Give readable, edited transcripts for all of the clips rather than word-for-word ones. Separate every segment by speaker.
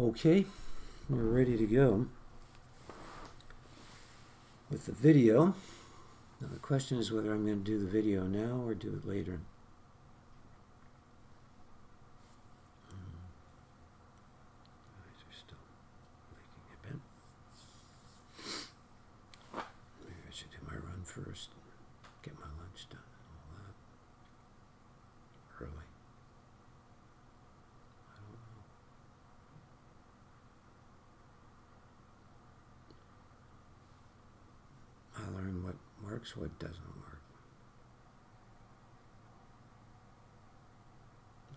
Speaker 1: Okay, we're ready to go with the video. Now the question is whether I'm going to do the video now or do it later. Eyes are still blinking a bit. Maybe I should do my run first, get my lunch done and all that. Early. I don't know. I learned what works, what doesn't work.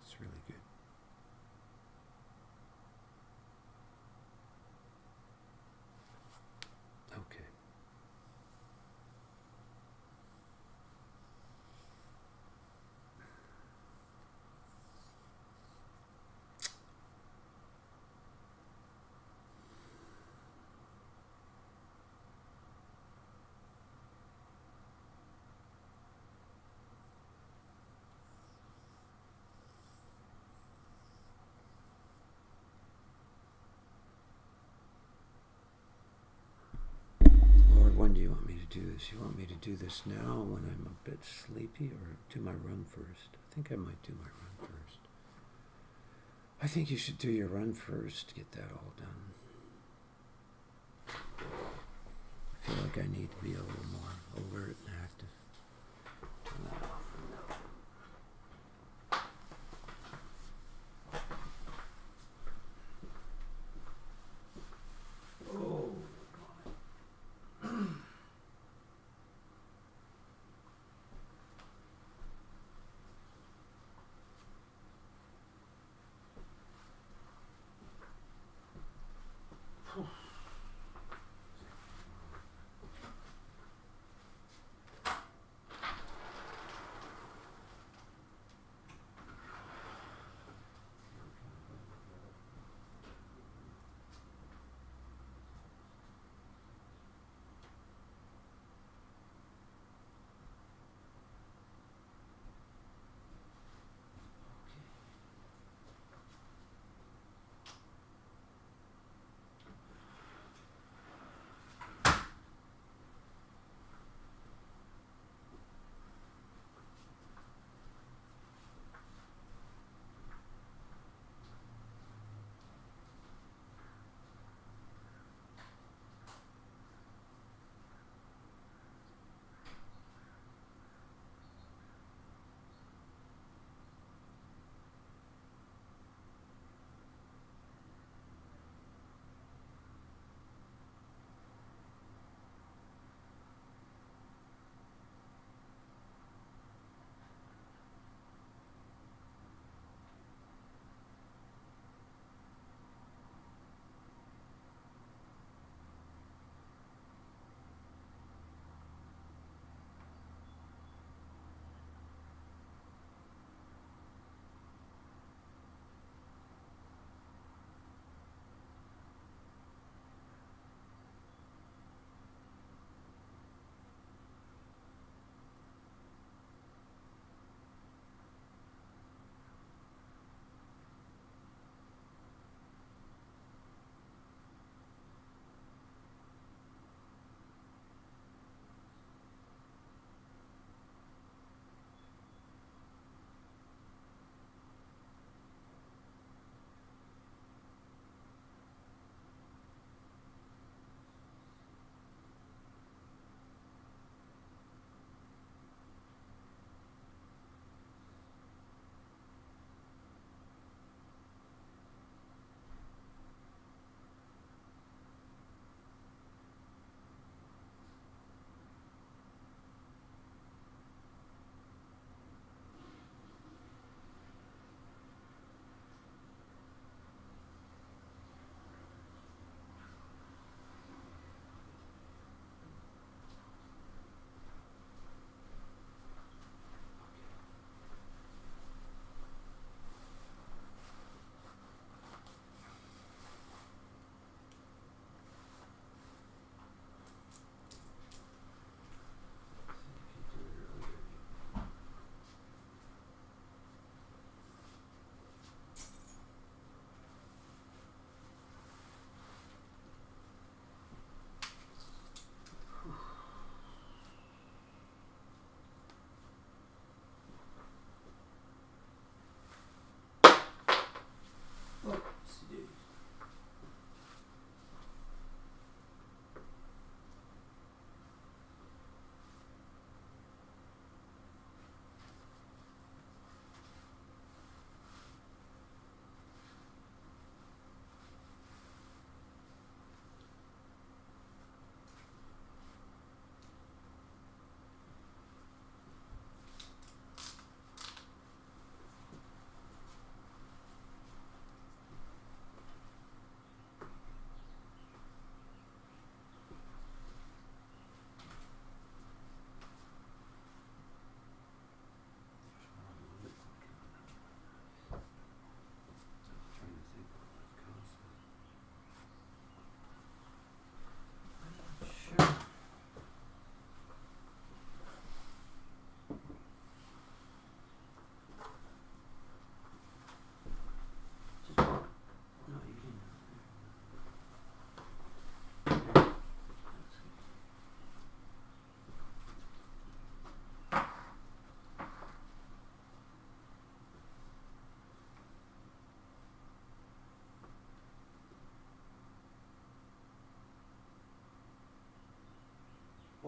Speaker 1: It's really good. Okay. Lord, when do you want me to do this? You want me to do this now when I'm a bit sleepy, or do my run first? I think I might do my run first. I think you should do your run first, get that all done. I feel like I need to be a little more alert and active. Oh.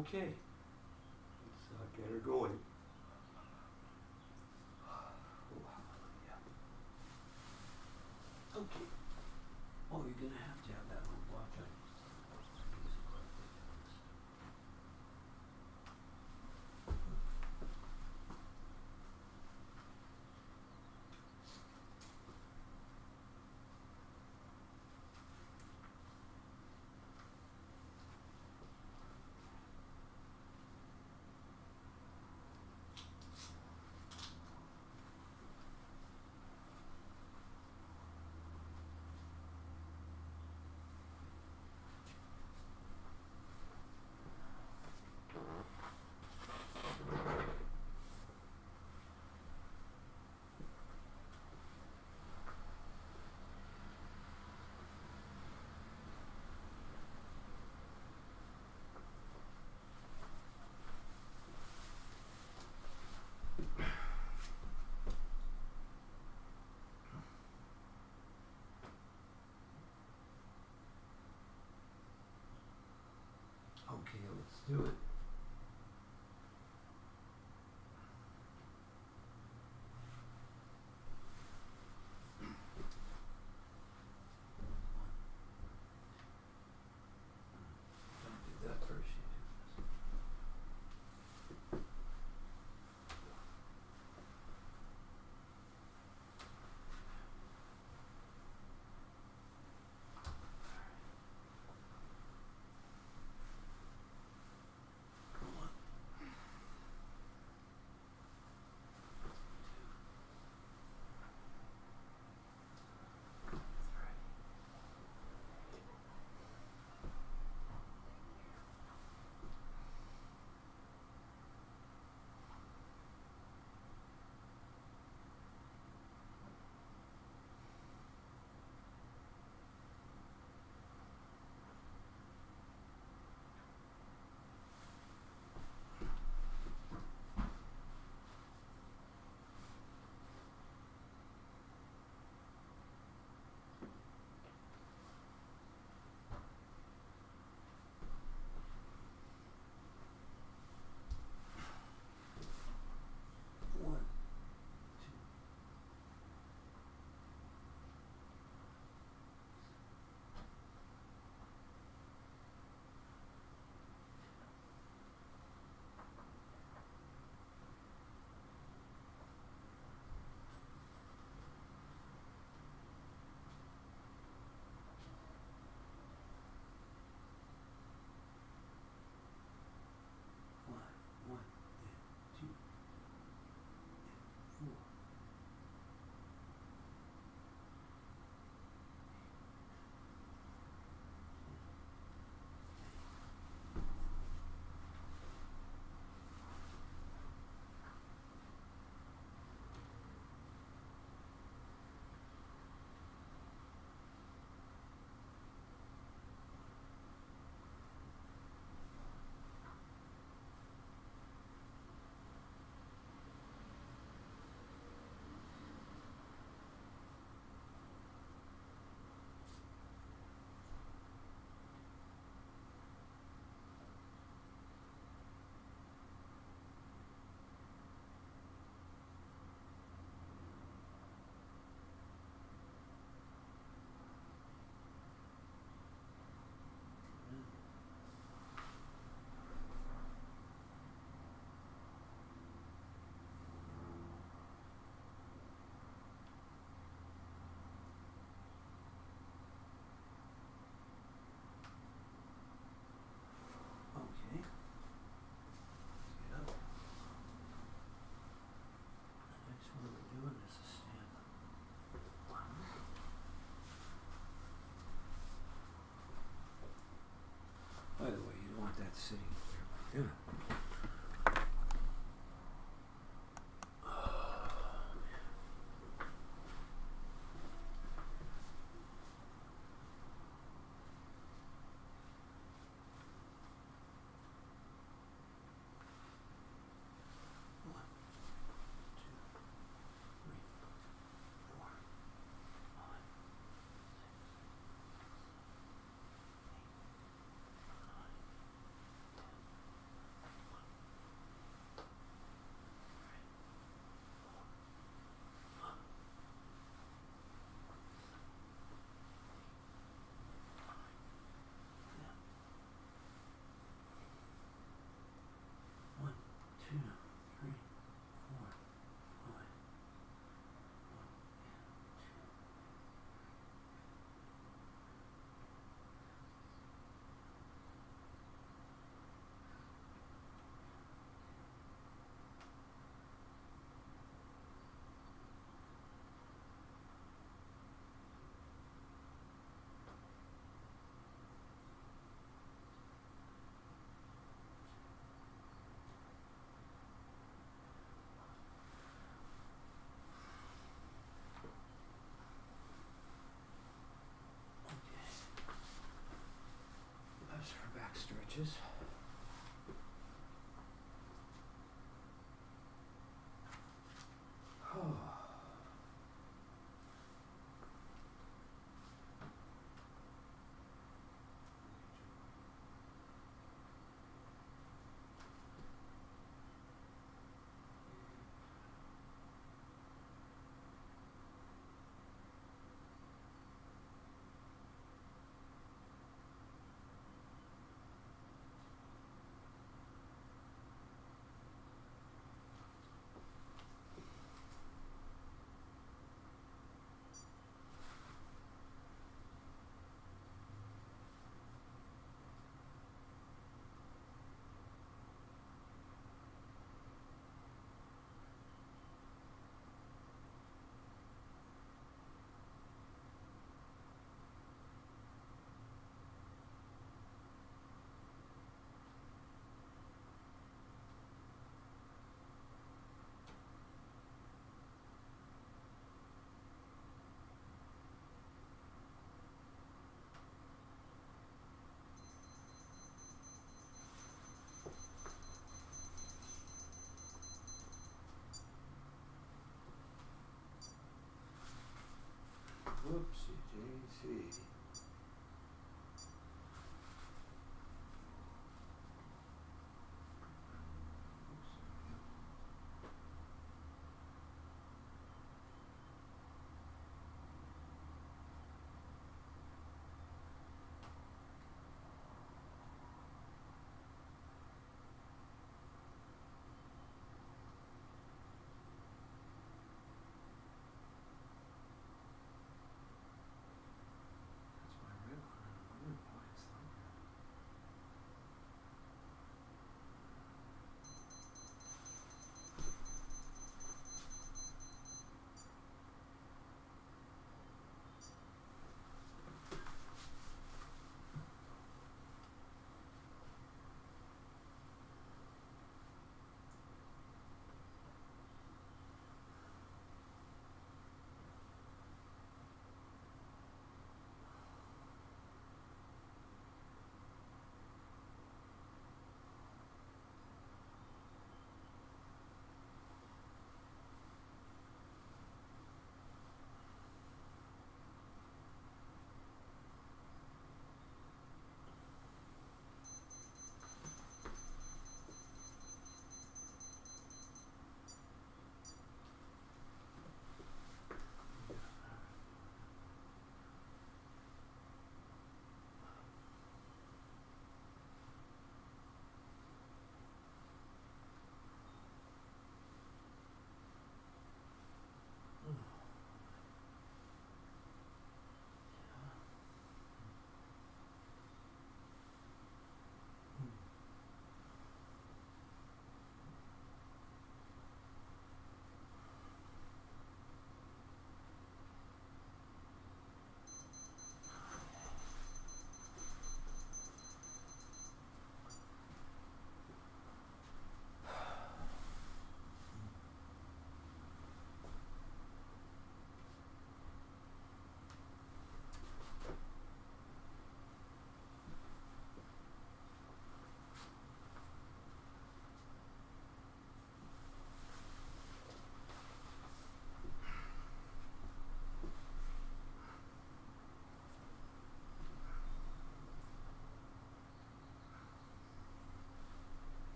Speaker 1: Okay. Let's get her going. Oh, hallelujah. Okay. Oh, you're gonna have to have that one blocked out. Whoopsie daisy.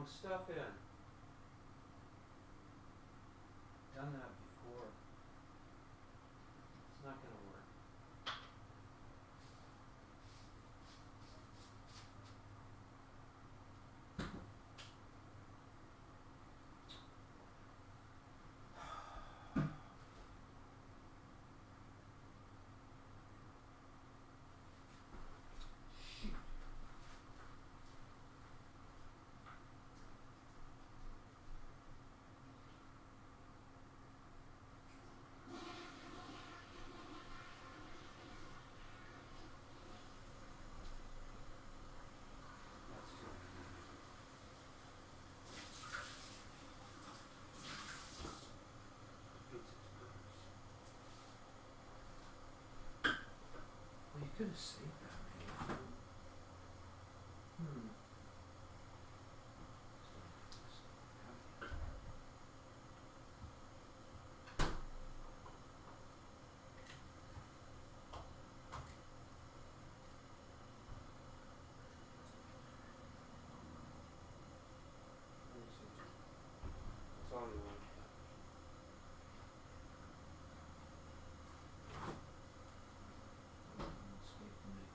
Speaker 1: stuff in. Done that before. It's not gonna work. That's too bad. Pizza's gross. Well, you could have saved that, maybe. Hmm. Let me see. That's all you want. Escape the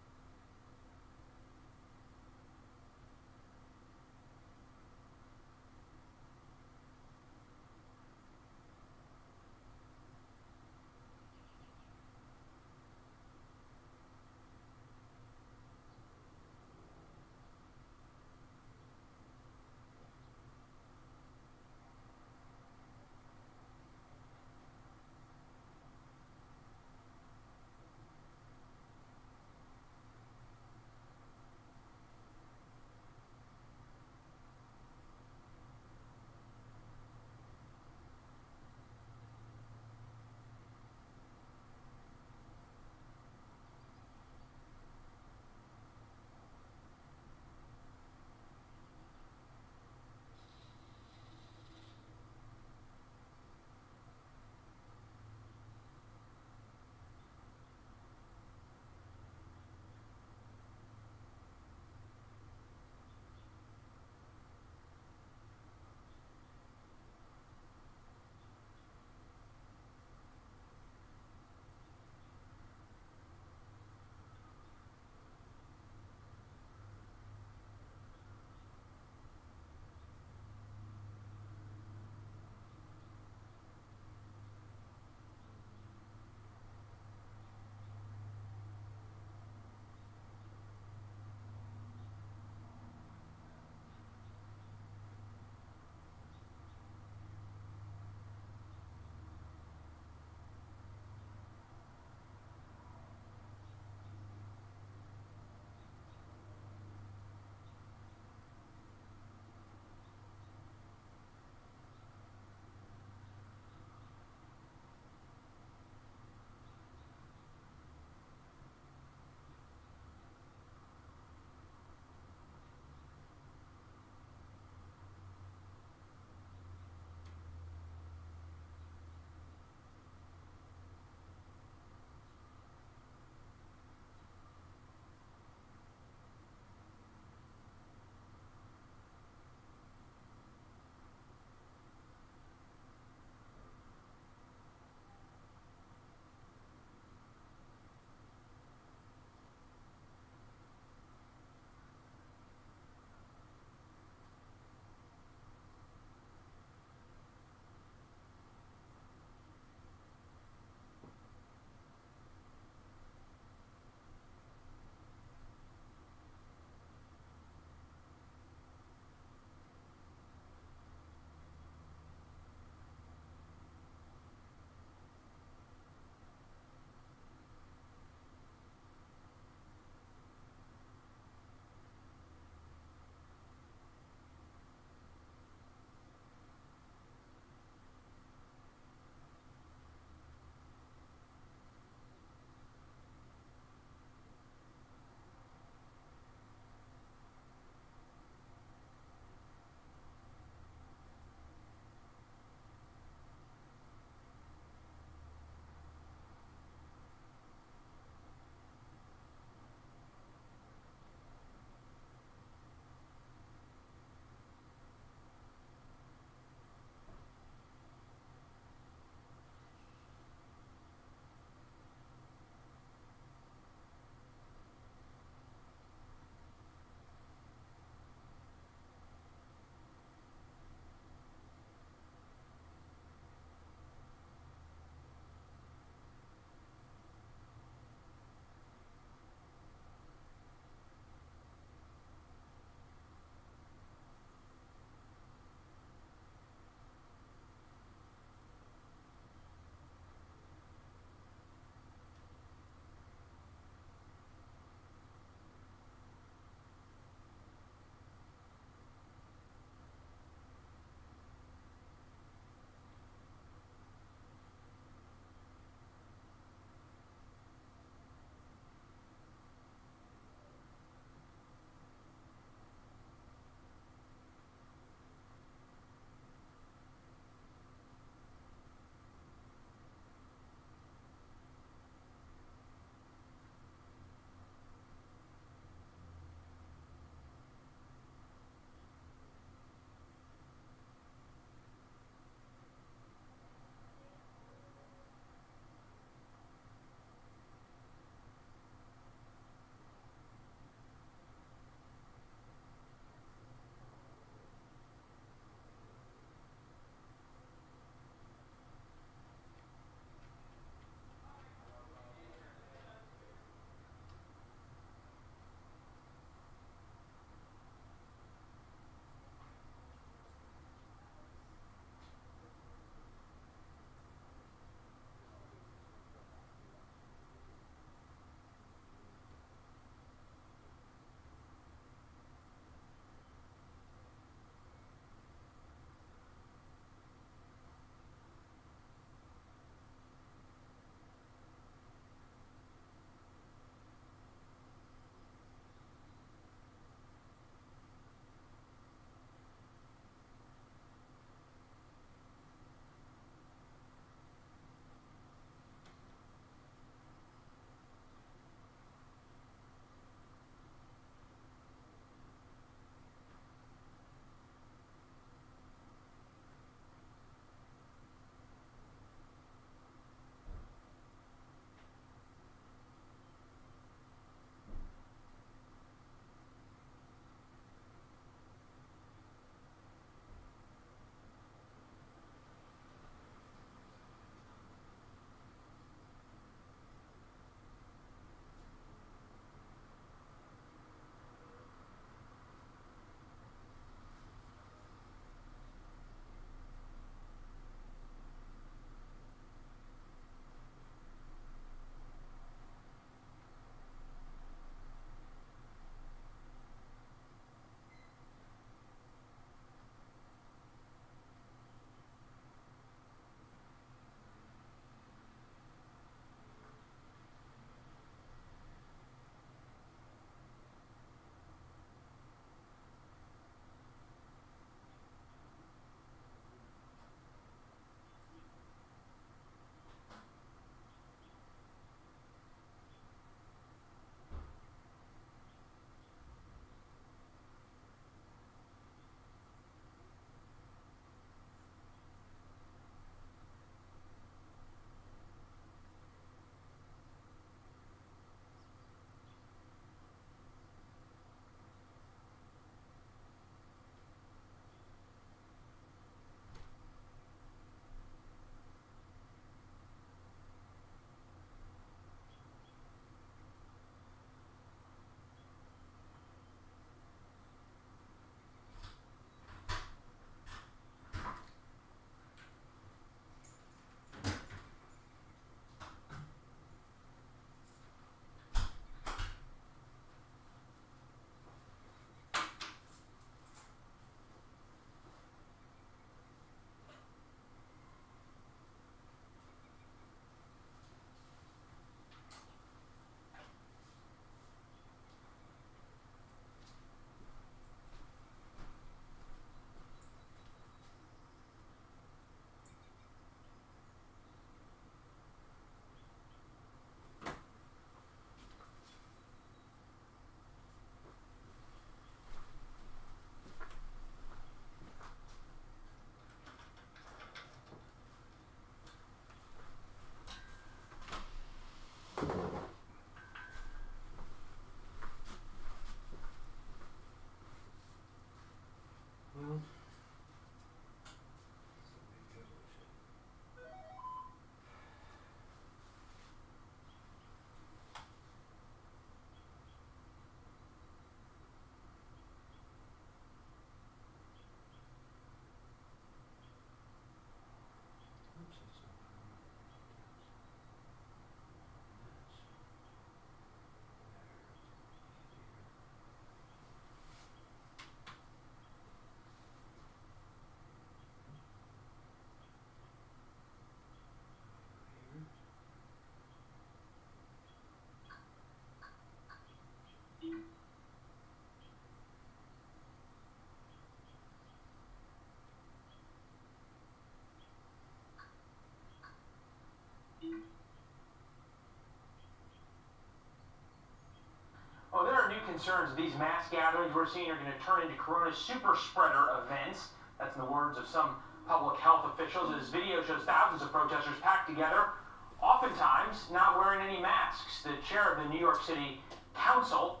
Speaker 2: concerns that these mass gatherings we're seeing are going to turn into corona super spreader events. That's in the words of some public health officials. As video shows thousands of protesters packed together, oftentimes not wearing any masks. The chair of the New York City Council,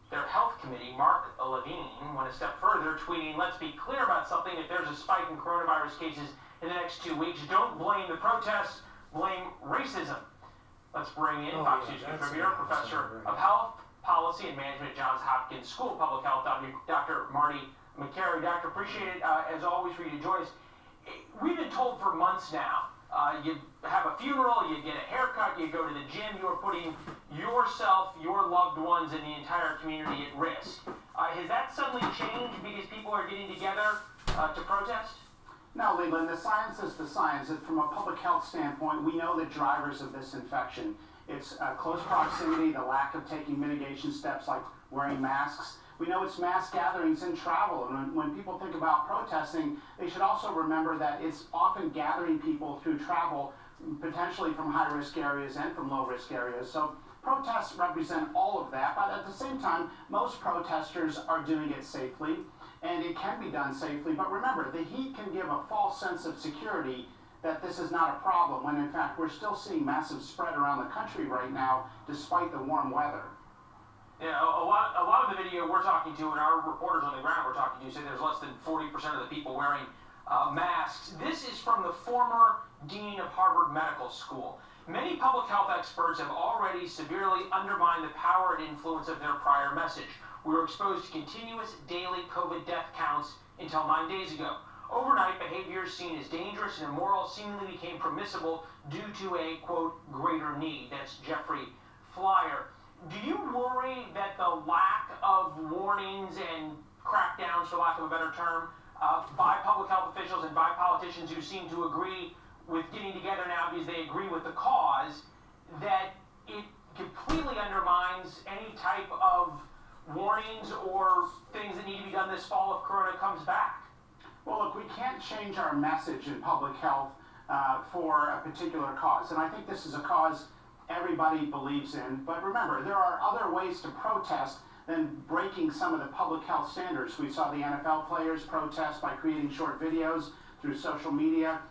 Speaker 2: their health committee, Mark Levine, went a step further, tweeting, "Let's be clear about something. If there's a spike in coronavirus cases in the next 2 weeks, don't blame the protests, blame racism." Let's bring in Fox News contributor, professor of health policy and management at Johns Hopkins School of Public Health, Dr. Marty Makary. Doctor, appreciate it, as always, for you to join us. We've been told for months now, you have a funeral, you get a haircut, you go to the gym, you are putting yourself, your loved ones, and the entire community at risk. Has that suddenly changed because people are getting together to protest?
Speaker 3: No, Leland, the science is the science. And from a public health standpoint, we know the drivers of this infection. It's close proximity, the lack of taking mitigation steps like wearing masks. We know it's mass gatherings and travel. And when people think about protesting, they should also remember that it's often gathering people through travel, potentially from high-risk areas and from low-risk areas. So protests represent all of that, but at the same time, most protesters are doing it safely, and it can be done safely. But remember, the heat can give a false sense of security that this is not a problem, when in fact we're still seeing massive spread around the country right now, despite the warm weather.
Speaker 2: Yeah, a lot of the video we're talking to, and our reporters on the ground we're talking to, say there's less than 40% of the people wearing masks. This is from the former dean of Harvard Medical School. Many public health experts have already severely undermined the power and influence of their prior message. We were exposed to continuous daily COVID death counts until 9 days ago. Overnight, behaviors seen as dangerous and immoral seemingly became permissible due to a, quote, greater need. That's Jeffrey Flyer. Do you worry that the lack of warnings and crackdowns, for lack of a better term, by public health officials and by politicians who seem to agree with getting together now because they agree with the cause, that it completely undermines any type of warnings or things that need to be done this fall if corona comes back?
Speaker 3: Well, look, we can't change our message in public health for a particular cause, and I think this is a cause everybody believes in. But remember, there are other ways to protest than breaking some of the public health standards. We saw the NFL players protest by creating short videos through social media.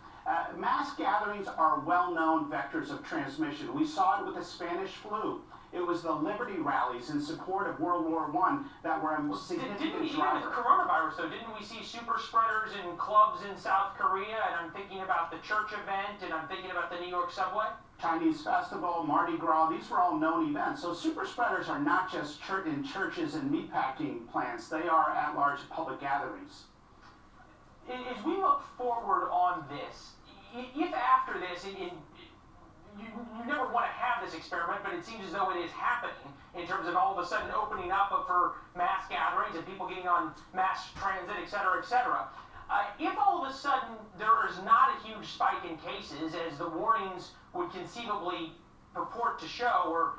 Speaker 3: Mass gatherings are well-known vectors of transmission. We saw it with the Spanish flu. It was the Liberty rallies in support of World War I that were a significant driver.
Speaker 2: Even with coronavirus, though, didn't we see super spreaders in clubs in South Korea? And I'm thinking about the church event, and I'm thinking about the New York subway.
Speaker 3: Chinese festival, Mardi Gras, these were all known events. So super spreaders are not just in churches and meatpacking plants. They are at large public gatherings.
Speaker 2: As we look forward on this, if after this, you never want to have this experiment, but it seems as though it is happening in terms of all of a sudden opening up for mass gatherings and people getting on mass transit, et cetera, et cetera. If all of a sudden there is not a huge spike in cases, as the warnings would conceivably purport to show or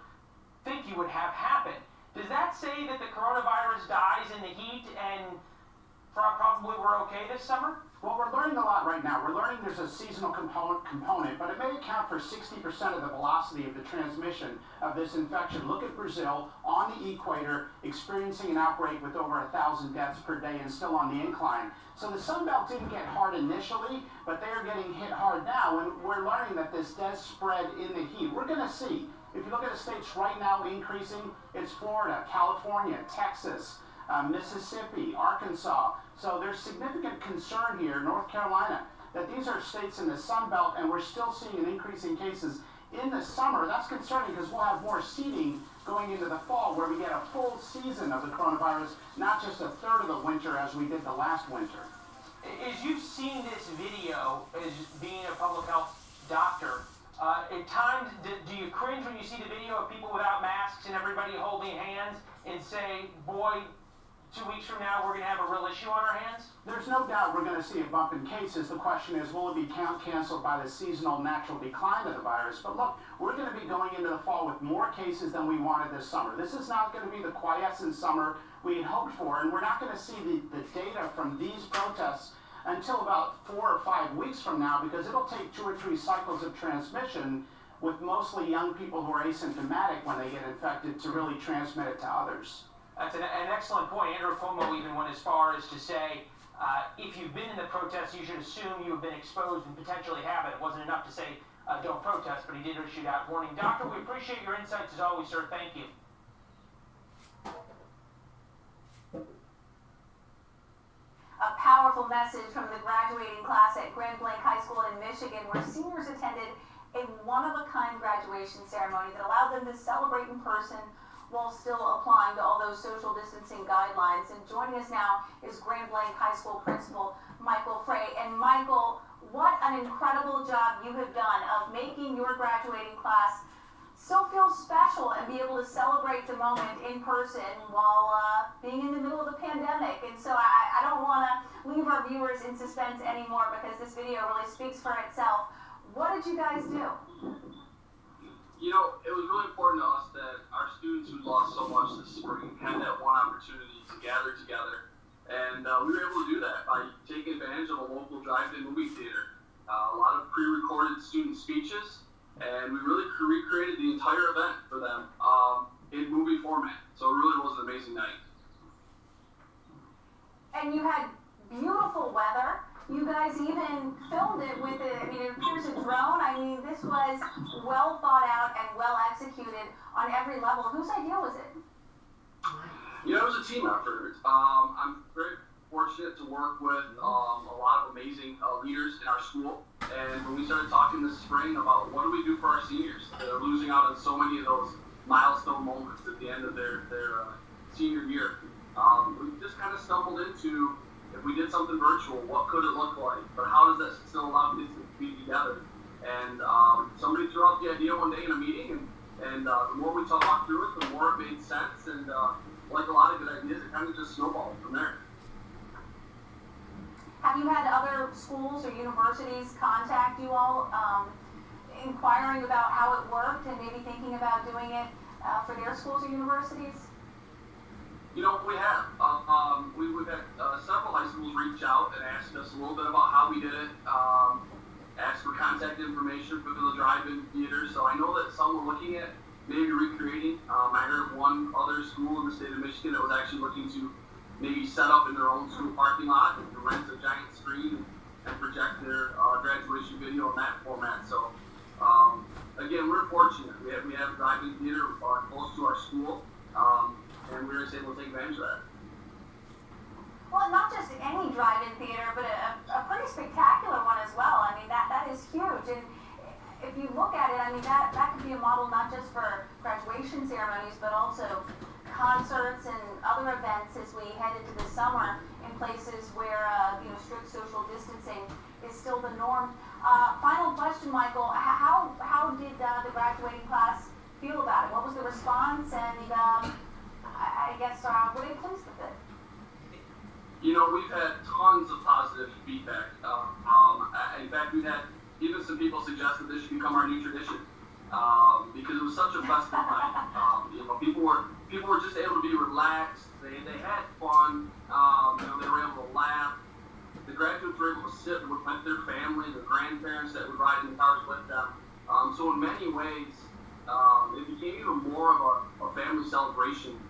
Speaker 2: think you would have happen, does that say that the coronavirus dies in the heat and probably we're okay this summer?
Speaker 3: Well, we're learning a lot right now. We're learning there's a seasonal component, but it may account for 60% of the velocity of the transmission of this infection. Look at Brazil on the equator, experiencing an outbreak with over 1,000 deaths per day and still on the incline. So the Sun Belt didn't get hard initially, but they are getting hit hard now, and we're learning that this does spread in the heat. We're going to see. If you look at the states right now increasing, it's Florida, California, Texas, Mississippi, Arkansas. So there's significant concern here, North Carolina, that these are states in the Sun Belt, and we're still seeing an increase in cases in the summer. That's concerning because we'll have more seeding going into the fall, where we get a full season of the coronavirus, not just a third of the winter as we did the last winter.
Speaker 2: As you've seen this video, as being a public health doctor, at times, do you cringe when you see the video of people without masks and everybody holding hands and say, boy, 2 weeks from now, we're going to have a real issue on our hands?
Speaker 3: There's no doubt we're going to see a bump in cases. The question is, will it be canceled by the seasonal natural decline of the virus? But look, we're going to be going into the fall with more cases than we wanted this summer. This is not going to be the quiescent summer we had hoped for, and we're not going to see the data from these protests until about 4 or 5 weeks from now, because it'll take 2 or 3 cycles of transmission with mostly young people who are asymptomatic when they get infected to really transmit it to others.
Speaker 2: That's an excellent point. Andrew Cuomo even went as far as to say, if you've been in the protests, you should assume you have been exposed and potentially have it. It wasn't enough to say don't protest, but he did issue that warning. Doctor, we appreciate your insights as always, sir. Thank you.
Speaker 4: A powerful message from the graduating class at Grand Blanc High School in Michigan, where seniors attended a one-of-a-kind graduation ceremony that allowed them to celebrate in person while still applying to all those social distancing guidelines. And joining us now is Grand Blanc High School Principal Michael Frey. And Michael, what an incredible job you have done of making your graduating class still feel special and be able to celebrate the moment in person while being in the middle of a pandemic. And so I don't want to leave our viewers in suspense anymore, because this video really speaks for itself. What did you guys do?
Speaker 5: You know, it was really important to us that our students who lost so much this spring had that one opportunity to gather together. And we were able to do that by taking advantage of a local drive-in movie theater. A lot of pre-recorded student speeches, and we really recreated the entire event for them in movie format. So it really was an amazing night.
Speaker 4: And you had beautiful weather. You guys even filmed it with it appears a drone. I mean, this was well thought out and well executed on every level. Whose idea was it?
Speaker 5: You know, it was a team effort. I'm very fortunate to work with a lot of amazing leaders in our school. And when we started talking this spring about what do we do for our seniors that are losing out on so many of those milestone moments at the end of their senior year, we just kind of stumbled into, if we did something virtual, what could it look like? But how does that still allow kids to be together? And somebody threw out the idea one day in a meeting, and the more we talked through it, the more it made sense. And like a lot of good ideas, it kind of just snowballed from there.
Speaker 4: Have you had other schools or universities contact you all, inquiring about how it worked and maybe thinking about doing it for their schools or universities?
Speaker 5: You know, we have. We've had several high schools reach out and ask us a little bit about how we did it, ask for contact information for the drive-in theater. So I know that some were looking at maybe recreating. I heard of one other school in the state of Michigan that was actually looking to maybe set up in their own school parking lot and rent a giant screen and project their graduation video in that format. So again, we're fortunate. We have drive-in theater close to our school. And we were just able to take advantage of that.
Speaker 4: Well, not just any drive-in theater, but a pretty spectacular one as well. I mean, that is huge. And if you look at it, I mean, that could be a model not just for graduation ceremonies, but also concerts and other events as we head into the summer in places where strict social distancing is still the norm. Final question, Michael. How did the graduating class feel about it? What was the response? And I guess were they pleased with it?
Speaker 5: You know, we've had tons of positive feedback. In fact, we've had even some people suggest that this should become our new tradition because it was such a festive night. People were just able to be relaxed. They had fun. They were able to laugh. The graduates were able to sit with their family, their grandparents that would ride in the cars with them. So in many ways, it became even more of a family celebration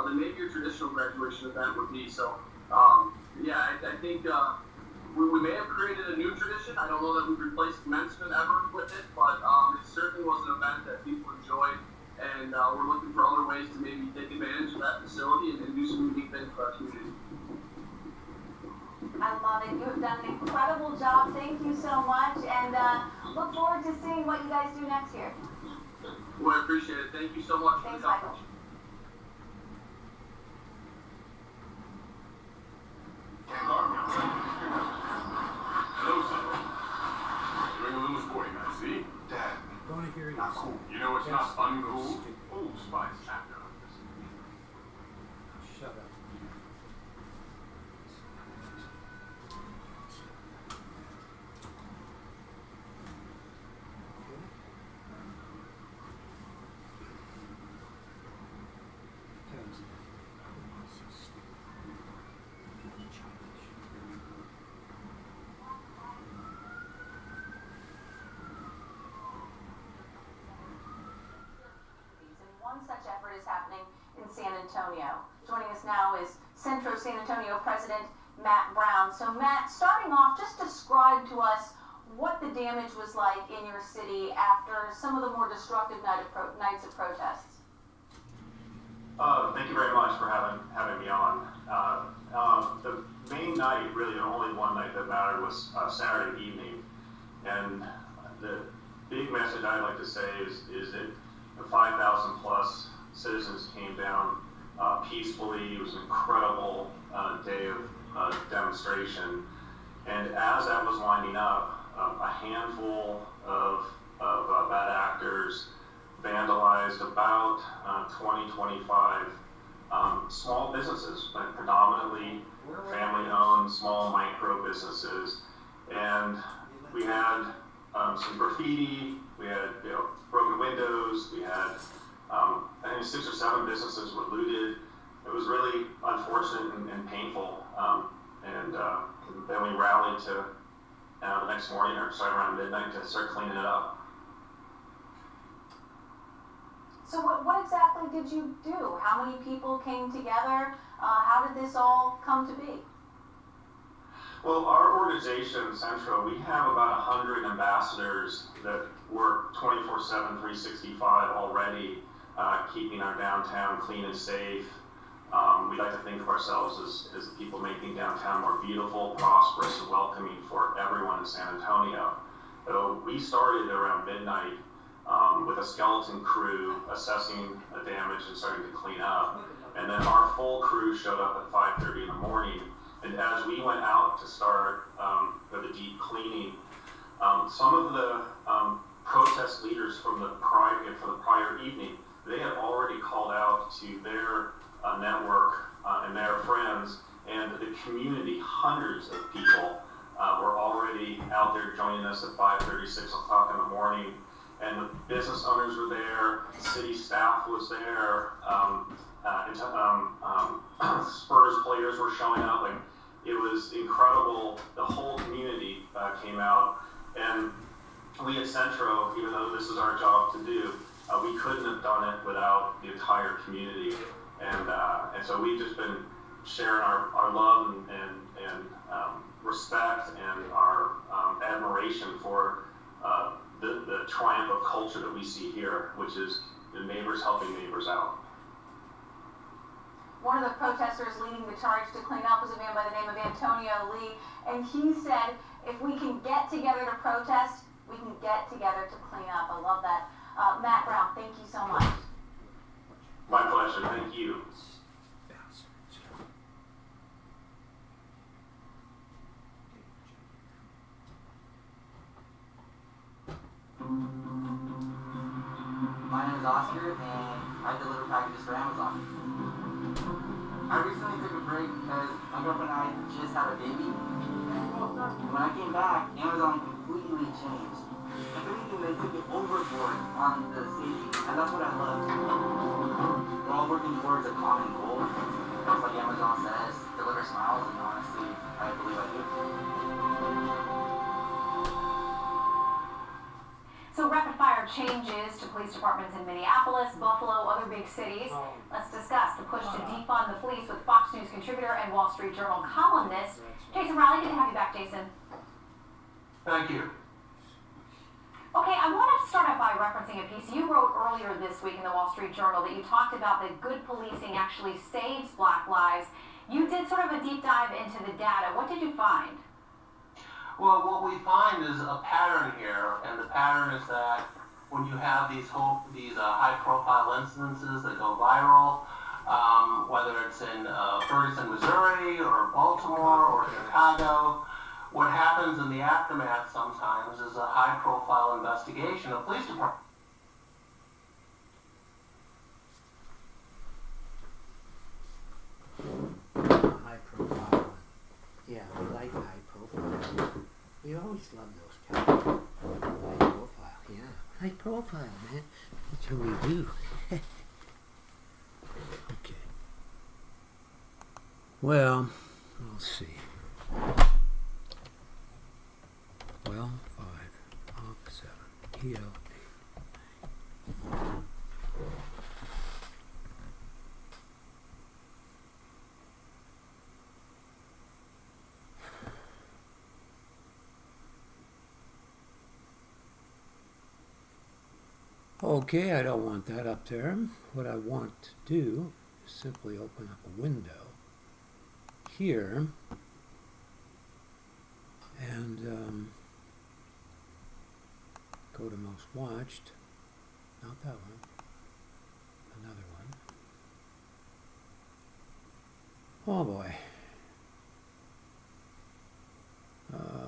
Speaker 5: than maybe your traditional graduation event would be. So, I think we may have created a new tradition. I don't know that we've replaced commencement ever with it, but it certainly was an event that people enjoyed, and we're looking for other ways to maybe take advantage of that facility and do some unique things for our community.
Speaker 4: I love it. You have done an incredible job. Thank you so much, and look forward to seeing what you guys do next year.
Speaker 5: Well, I appreciate it. Thank you so much for the coverage.
Speaker 6: Hello, son. Doing a little sporting, I see. Dad,
Speaker 1: I want to hear you.
Speaker 6: not cool. You know it's not uncool? Old Spice chapter on this.
Speaker 1: Shut up.
Speaker 4: One such effort is happening in San Antonio. Joining us now is Centro San Antonio President Matt Brown. So Matt, starting off, just describe to us what the damage was like in your city after some of the more destructive nights of protests.
Speaker 7: Thank you very much for having me on. The main night, really the only one night that mattered, was Saturday evening. And the big message I'd like to say is that the 5,000 plus citizens came down peacefully. It was an incredible day of demonstration. And as that was winding up, a handful of bad actors vandalized about 25 small businesses, but predominantly family-owned small micro businesses. And we had some graffiti, we had broken windows, we had I think 6 or 7 businesses were looted. It was really unfortunate and painful. And then we rallied to the next morning, or sorry, around midnight, to start cleaning it up.
Speaker 4: So what exactly did you do? How many people came together? How did this all come to be?
Speaker 7: Well, our organization, Centro, we have about 100 ambassadors that work 24/7, 365 already, keeping our downtown clean and safe. We like to think of ourselves as the people making downtown more beautiful, prosperous, and welcoming for everyone in San Antonio. So we started around midnight with a skeleton crew assessing the damage and starting to clean up. And then our full crew showed up at 5:30 in the morning. And as we went out to start the deep cleaning, some of the protest leaders from the prior evening, they had already called out to their network and their friends, and the community, hundreds of people were already out there joining us at 5:30, 6 o'clock in the morning. And the business owners were there, city staff was there, Spurs players were showing up. Like, it was incredible. The whole community came out, and we at Centro, even though this is our job to do, we couldn't have done it without the entire community. And so we've just been sharing our love and respect and our admiration for the triumph of culture that we see here, which is the neighbors helping neighbors out.
Speaker 4: One of the protesters leading the charge to clean up was a man by the name of Antonio Lee, and he said, if we can get together to protest, we can get together to clean up. I love that. Matt Brown, thank you so much.
Speaker 7: My pleasure, thank you.
Speaker 8: My name is Oscar, and I deliver packages for Amazon. I recently took a break because my girlfriend and I just had a baby. When I came back, Amazon completely changed. If anything, they took it overboard on the safety, and that's what I love. We're all working towards a common goal. Just like Amazon says, deliver smiles, and honestly, I believe I do.
Speaker 4: So rapid-fire changes to police departments in Minneapolis, Buffalo, other big cities. Let's discuss the push to defund the police with Fox News contributor and Wall Street Journal columnist Jason Riley. Good to have you back, Jason.
Speaker 9: Thank you.
Speaker 4: Okay, I want to start out by referencing a piece you wrote earlier this week in the Wall Street Journal that you talked about that good policing actually saves Black lives. You did sort of a deep dive into the data. What did you find?
Speaker 9: Well, what we find is a pattern here, and the pattern is that when you have these high-profile incidences that go viral, whether it's in Ferguson, Missouri, or Baltimore, or Chicago, what happens in the aftermath sometimes is a high-profile investigation of police department.
Speaker 1: High profile. Yeah, we like high profile. We always love those kind of high profile. Yeah, high profile, man. That's what we do. Okay. Well, we'll see. Well, 5, off 7, EL 8. Okay, I don't want that up there. What I want to do is simply open up a window here and go to most watched. Not that one. Another one. Oh boy.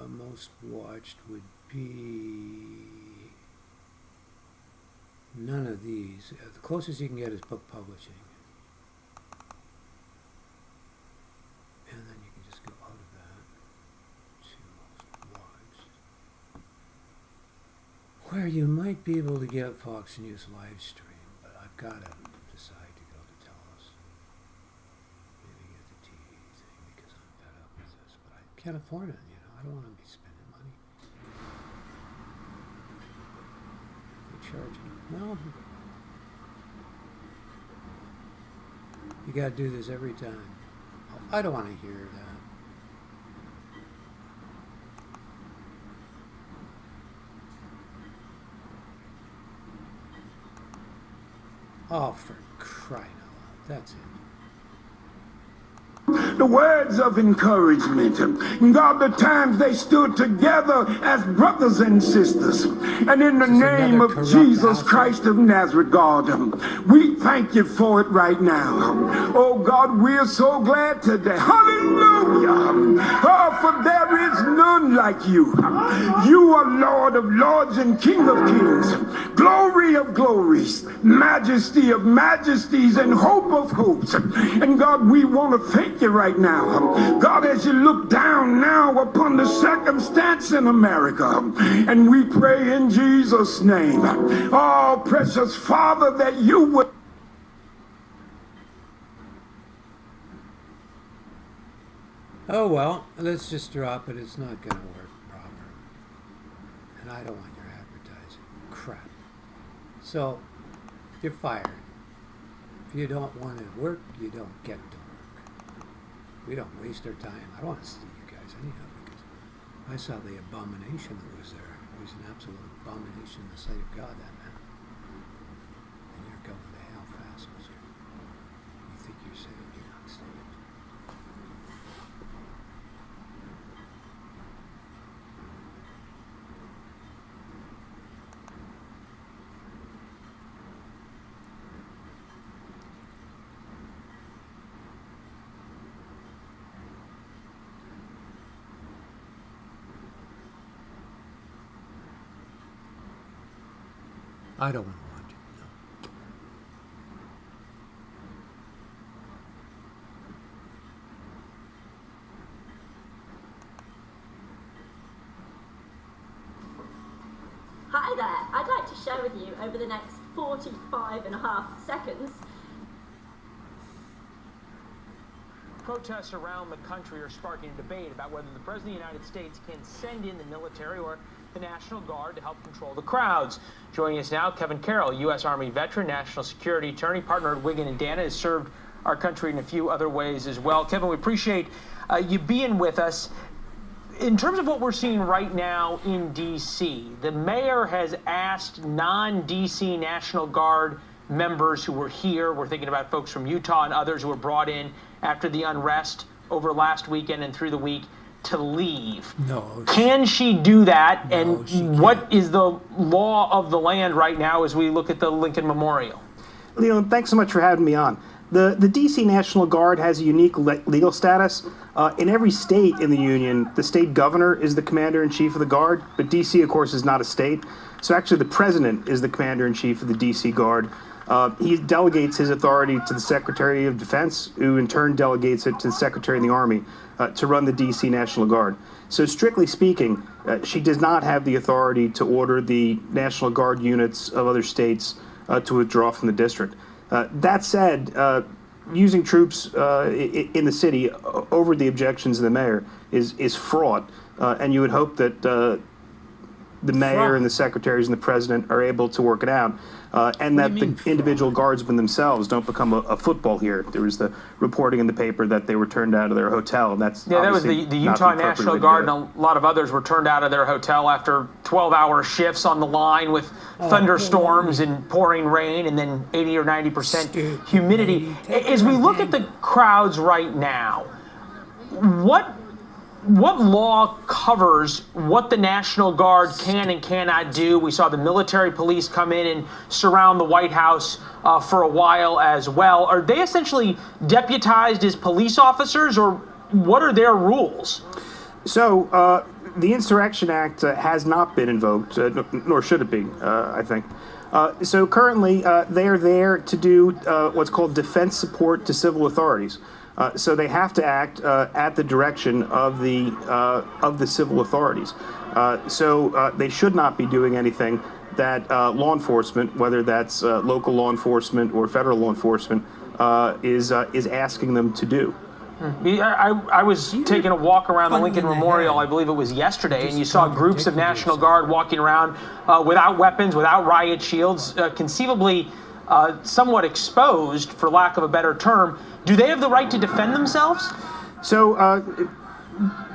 Speaker 1: Most watched would be none of these. The closest you can get is book publishing. And then you can just go out of that to most watched, where you might be able to get Fox News live stream, but I've got to decide to go to TELUS. Maybe get the TV thing because I'm fed up with this, but I can't afford it, you know. I don't want to be spending money. They charge it. Well, you got to do this every time. Oh, I don't want to hear that. Oh, for crying out loud. That's it.
Speaker 10: The words of encouragement. God, the times they stood together as brothers and sisters. And in the name of Jesus Christ of Nazareth, God, we thank you for it right now. Oh, God, we're so glad today. Hallelujah. Oh, for there is none like you. You are Lord of lords and King of kings. Glory of glories. Majesty of majesties and hope of hopes. And God, we want to thank you right now. God, as you look down now upon the circumstance in America, and we pray in Jesus' name, oh, precious Father, that you would.
Speaker 1: Oh, well, let's just drop it. It's not going to work proper. And I don't want your advertising. Crap. So, you're fired. If you don't want to work, you don't get to work. We don't waste our time. I don't want to see you guys anyhow because I saw the abomination that was there. It was an absolute abomination in the sight of God, that man. And you're going to hell fast, monsieur. You think you're saved, you're not saved. I don't want to watch it, no.
Speaker 11: Hi there, I'd like to share with you over the next 45.5 seconds.
Speaker 2: Protests around the country are sparking a debate about whether the President of the United States can send in the military or the National Guard to help control the crowds. Joining us now, Kevin Carroll, U.S. Army veteran, national security attorney, partner at Wigan and Dana, has served our country in a few other ways as well. Kevin, we appreciate you being with us. In terms of what we're seeing right now in D.C., the mayor has asked non-D.C. National Guard members who were here, we're thinking about folks from Utah and others who were brought in after the unrest over last weekend and through the week, to leave.
Speaker 1: No.
Speaker 2: Can she do that?
Speaker 1: No,
Speaker 2: and what is the law of the land right now as we look at the Lincoln Memorial?
Speaker 12: Leland, thanks so much for having me on. The D.C. National Guard has a unique legal status. In every state in the Union, the state governor is the commander-in-chief of the Guard, but D.C., of course, is not a state. So actually the president is the commander-in-chief of the D.C. Guard. He delegates his authority to the Secretary of Defense, who in turn delegates it to the Secretary of the Army to run the D.C. National Guard. So strictly speaking, she does not have the authority to order the National Guard units of other states to withdraw from the district. That said, using troops in the city over the objections of the mayor is fraught, and you would hope that the mayor and the secretaries and the president are able to work it out. And that the individual guardsmen themselves don't become a football here. There was the reporting in the paper that they were turned out of their hotel, and that's
Speaker 2: that was the Utah National Guard, and a lot of others were turned out of their hotel after 12-hour shifts on the line with thunderstorms and pouring rain and then 80 or 90% humidity. As we look at the crowds right now, what law covers what the National Guard can and cannot do? We saw the military police come in and surround the White House for a while as well. Are they essentially deputized as police officers, or what are their rules?
Speaker 12: So the Insurrection Act has not been invoked, nor should it be, I think. So currently, they are there to do what's called defense support to civil authorities. So they have to act at the direction of the civil authorities. So they should not be doing anything that law enforcement, whether that's local law enforcement or federal law enforcement, is asking them to do.
Speaker 2: I was taking a walk around the Lincoln Memorial, I believe it was yesterday, and you saw groups of National Guard walking around without weapons, without riot shields, conceivably somewhat exposed, for lack of a better term. Do they have the right to defend themselves?
Speaker 12: So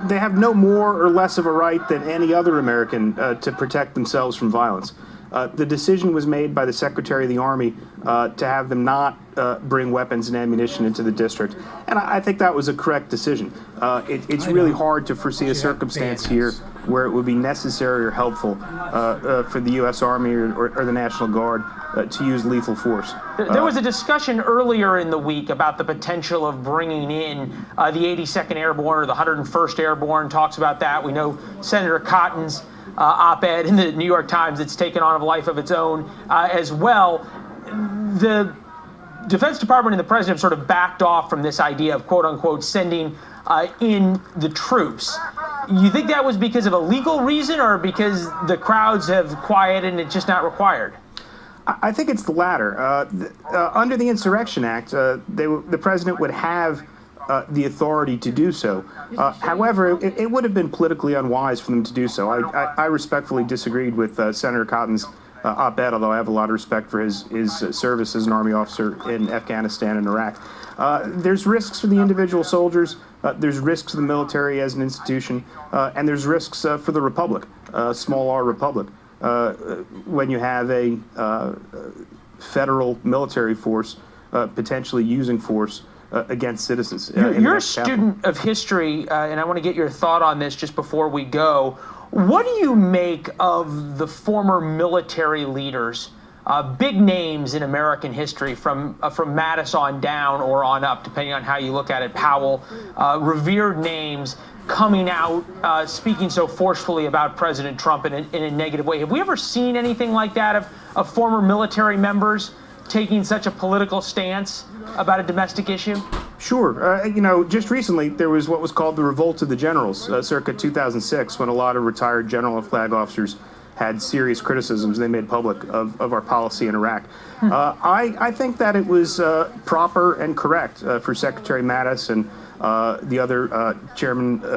Speaker 12: they have no more or less of a right than any other American to protect themselves from violence. The decision was made by the Secretary of the Army to have them not bring weapons and ammunition into the district, and I think that was a correct decision. It's really hard to foresee a circumstance here where it would be necessary or helpful for the U.S. Army or the National Guard to use lethal force.
Speaker 2: There was a discussion earlier in the week about the potential of bringing in the 82nd Airborne or the 101st Airborne. Talks about that. We know Senator Cotton's op-ed in the New York Times that's taken on a life of its own as well. The Defense Department and the President have sort of backed off from this idea of quote-unquote sending in the troops. You think that was because of a legal reason or because the crowds have quieted and it's just not required?
Speaker 12: I think it's the latter. Under the Insurrection Act, the President would have the authority to do so. However, it would have been politically unwise for them to do so. I respectfully disagreed with Senator Cotton's op-ed, although I have a lot of respect for his service as an Army officer in Afghanistan and Iraq. There's risks for the individual soldiers, there's risks for the military as an institution, and there's risks for the Republic, small r Republic, when you have a federal military force potentially using force against citizens.
Speaker 2: You're a student of history, and I want to get your thought on this just before we go. What do you make of the former military leaders, big names in American history from Mattis on down or on up, depending on how you look at it, Powell, revered names coming out, speaking so forcefully about President Trump in a negative way? Have we ever seen anything like that of former military members taking such a political stance about a domestic issue?
Speaker 12: Sure. Just recently there was what was called the Revolt of the Generals, circa 2006, when a lot of retired general and flag officers had serious criticisms they made public of our policy in Iraq. I think that it was proper and correct for Secretary Mattis and the other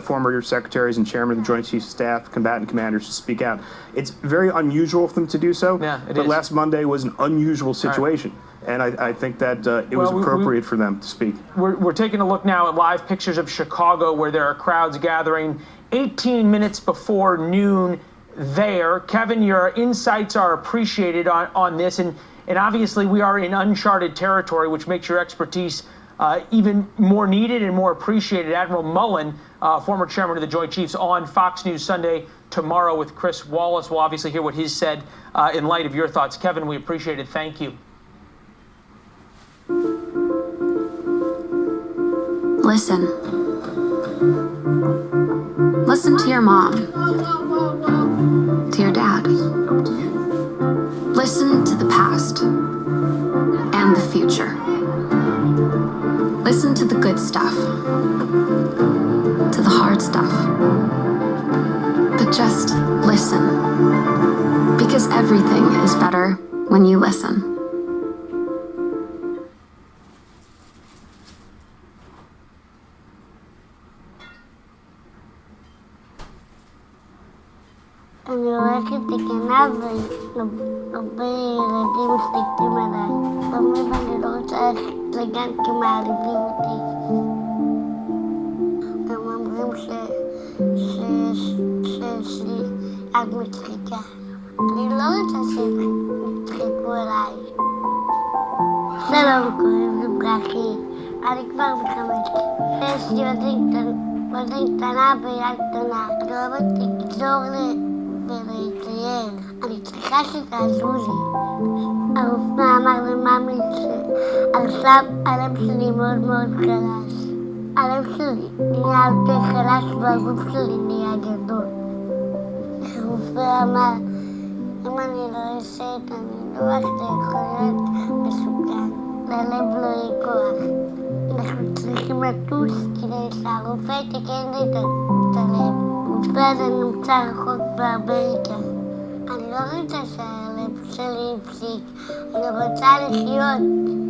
Speaker 12: former secretaries and chairman of the Joint Chiefs of Staff, combatant commanders to speak out. It's very unusual for them to do so, but last Monday was an unusual situation. And I think that it was appropriate for them to speak.
Speaker 2: We're taking a look now at live pictures of Chicago where there are crowds gathering 18 minutes before noon there. Kevin, your insights are appreciated on this, and obviously we are in uncharted territory, which makes your expertise even more needed and more appreciated. Admiral Mullen, former chairman of the Joint Chiefs, on Fox News Sunday tomorrow with Chris Wallace. We'll obviously hear what he's said in light of your thoughts. Kevin, we appreciate it. Thank you.
Speaker 13: Listen. Listen to your mom. To your dad. Listen to the past. And the future. Listen to the good stuff. To the hard stuff. But just listen. Because everything is better when you listen.
Speaker 14: אני הולכת לקנה והרבה ילדים מסתכלים עליי. לפעמים אני לא רוצה ללכת לגן כי מעליבים אותי. הם אומרים את מצחיקה. אני לא רוצה שהם יצחקו עליי. שלום, קוראים לי ברכי. אני כבר ב5. יש לי אוזן קטנה ביד קטנה. אני אוהבת לקצור ולצייר. אני צריכה שתעזרו לי. הרופא אמר למאמי שעכשיו הלב שלי מאוד מאוד חלש. הלב שלי נהיה יותר חלש והגוף שלי נהיה גדול. הרופא אמר, אם אני לא אעשה את המינוח זה יכול להיות מסוכן. ללב לא יהיה כוח. אנחנו צריכים לטוס כדי שהרופא יתקן לי את הלב. הרופא הזה נמצא רחוק באמריקה. אני לא רוצה שהלב שלי יפסיק. אני רוצה לחיות.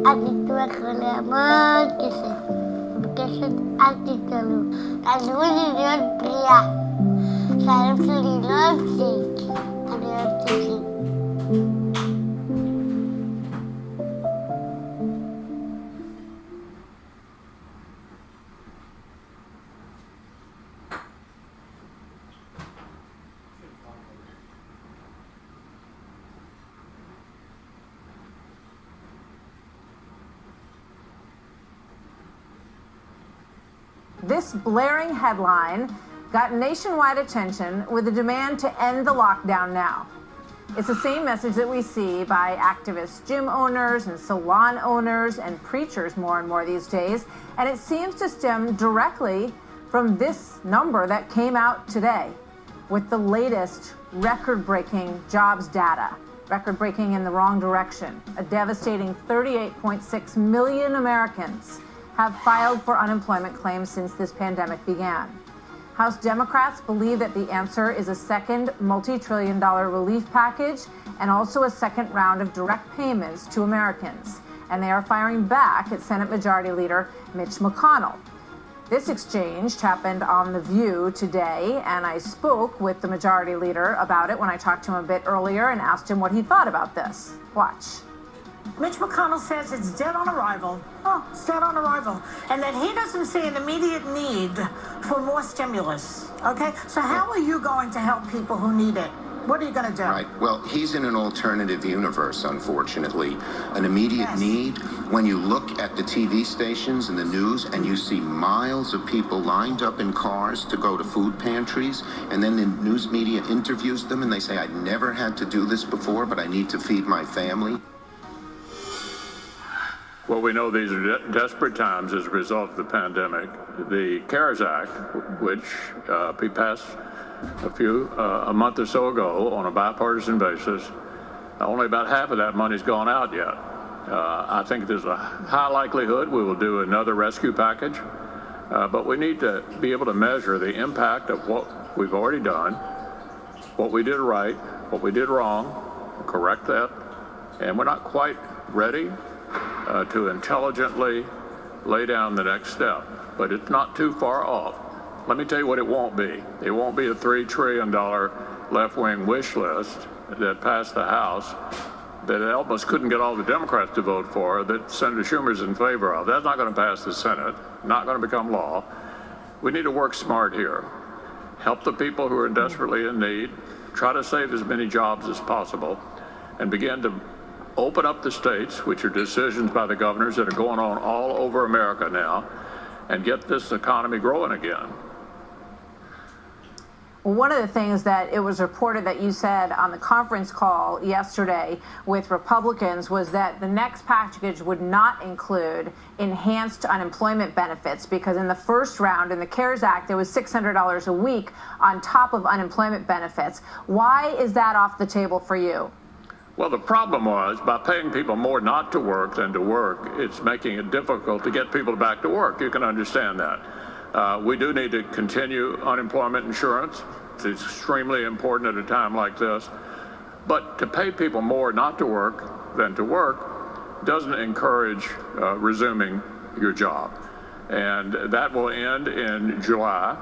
Speaker 14: הביטוח עולה המון כסף. מבקשת, אל תתעלו. תעזרו לי להיות בריאה. שהלב שלי לא יפסיק. אני אוהבת את זה.
Speaker 15: This blaring headline got nationwide attention with a demand to end the lockdown now. It's the same message that we see by activist gym owners and salon owners and preachers more and more these days, and it seems to stem directly from this number that came out today with the latest record-breaking jobs data. Record-breaking in the wrong direction. A devastating 38.6 million Americans have filed for unemployment claims since this pandemic began. House Democrats believe that the answer is a second multi-trillion-dollar relief package and also a second round of direct payments to Americans. And they are firing back at Senate Majority Leader Mitch McConnell. This exchange happened on The View today, and I spoke with the Majority Leader about it when I talked to him a bit earlier and asked him what he thought about this. Watch.
Speaker 16: Mitch McConnell says it's dead on arrival. Oh, it's dead on arrival. And that he doesn't see an immediate need for more stimulus. Okay? So how are you going to help people who need it? What are you going to do?
Speaker 17: Right. Well, he's in an alternative universe, unfortunately. An immediate need. When you look at the TV stations and the news and you see miles of people lined up in cars to go to food pantries, and then the news media interviews them and they say, I never had to do this before, but I need to feed my family.
Speaker 18: Well, we know these are desperate times as a result of the pandemic. The CARES Act, which we passed a month or so ago on a bipartisan basis, only about half of that money's gone out yet. I think there's a high likelihood we will do another rescue package, but we need to be able to measure the impact of what we've already done, what we did right, what we did wrong, correct that, and we're not quite ready to intelligently lay down the next step, but it's not too far off. Let me tell you what it won't be. It won't be a $3 trillion left-wing wish list that passed the House that almost couldn't get all the Democrats to vote for, that Senator Schumer's in favor of. That's not going to pass the Senate, not going to become law. We need to work smart here. Help the people who are desperately in need, try to save as many jobs as possible, and begin to open up the states, which are decisions by the governors that are going on all over America now, and get this economy growing again.
Speaker 15: Well, one of the things that it was reported that you said on the conference call yesterday with Republicans was that the next package would not include enhanced unemployment benefits, because in the first round in the CARES Act, there was $600 a week on top of unemployment benefits. Why is that off the table for you?
Speaker 18: Well, the problem was, by paying people more not to work than to work, it's making it difficult to get people back to work. You can understand that. We do need to continue unemployment insurance. It's extremely important at a time like this. But to pay people more not to work than to work doesn't encourage resuming your job. And that will end in July.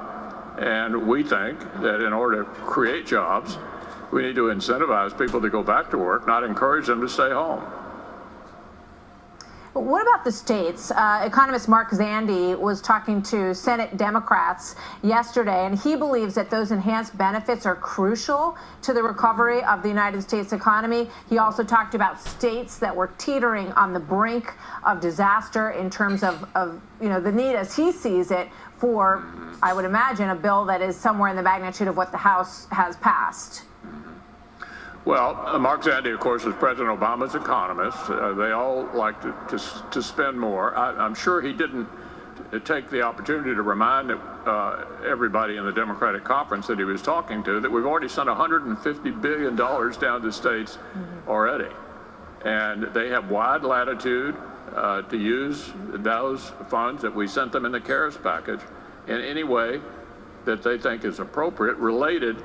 Speaker 18: And we think that in order to create jobs, we need to incentivize people to go back to work, not encourage them to stay home.
Speaker 15: What about the states? Economist Mark Zandi was talking to Senate Democrats yesterday, and he believes that those enhanced benefits are crucial to the recovery of the United States economy. He also talked about states that were teetering on the brink of disaster in terms of the need, as he sees it, for, I would imagine, a bill that is somewhere in the magnitude of what the House has passed.
Speaker 18: Well, Mark Zandi, of course, is President Obama's economist. They all like to spend more. I'm sure he didn't take the opportunity to remind everybody in the Democratic conference that he was talking to that we've already sent $150 billion down to states already. And they have wide latitude to use those funds that we sent them in the CARES package in any way that they think is appropriate related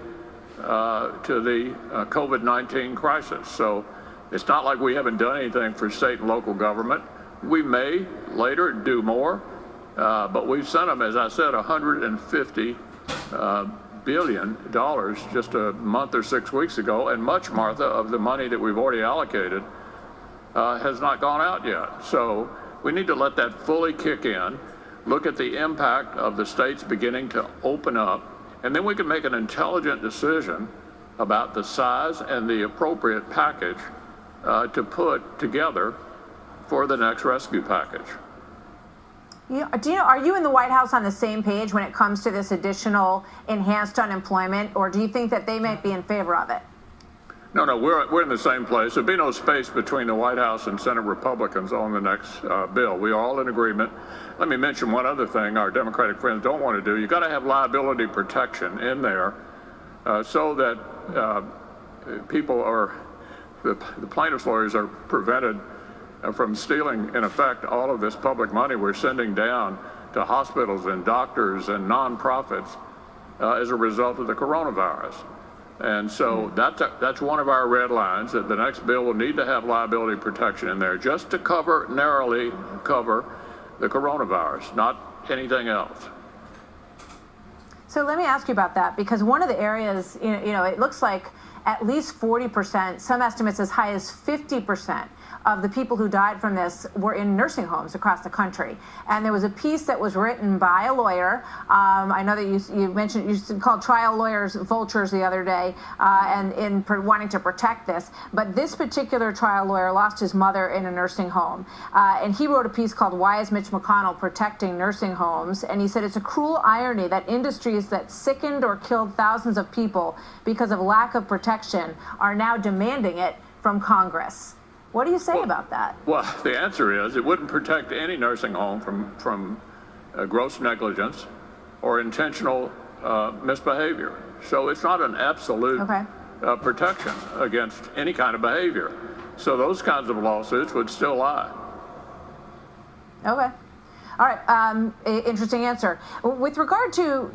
Speaker 18: to the COVID-19 crisis. So it's not like we haven't done anything for state and local government. We may later do more, but we've sent them, as I said, $150 billion just a month or 6 weeks ago, and much, Martha, of the money that we've already allocated has not gone out yet. So we need to let that fully kick in, look at the impact of the states beginning to open up, and then we can make an intelligent decision about the size and the appropriate package to put together for the next rescue package.
Speaker 15: Are you in the White House on the same page when it comes to this additional enhanced unemployment, or do you think that they might be in favor of it?
Speaker 18: No, we're in the same place. There'll be no space between the White House and Senate Republicans on the next bill. We are all in agreement. Let me mention one other thing our Democratic friends don't want to do. You've got to have liability protection in there so that people are, the plaintiff's lawyers are prevented from stealing, in effect, all of this public money we're sending down to hospitals and doctors and nonprofits as a result of the coronavirus. And so that's one of our red lines, that the next bill will need to have liability protection in there just to narrowly cover the coronavirus, not anything else.
Speaker 15: So let me ask you about that, because one of the areas, it looks like at least 40%, some estimates as high as 50% of the people who died from this were in nursing homes across the country. And there was a piece that was written by a lawyer. I know that you mentioned, you called trial lawyers vultures the other day, and in wanting to protect this. But this particular trial lawyer lost his mother in a nursing home. And he wrote a piece called "Why is Mitch McConnell Protecting Nursing Homes?" And he said it's a cruel irony that industries that sickened or killed thousands of people because of lack of protection are now demanding it from Congress. What do you say about that?
Speaker 18: Well, the answer is it wouldn't protect any nursing home from gross negligence or intentional misbehavior. So it's not an absolute protection against any kind of behavior. So those kinds of lawsuits would still lie.
Speaker 15: Okay. All right. Interesting answer. With regard to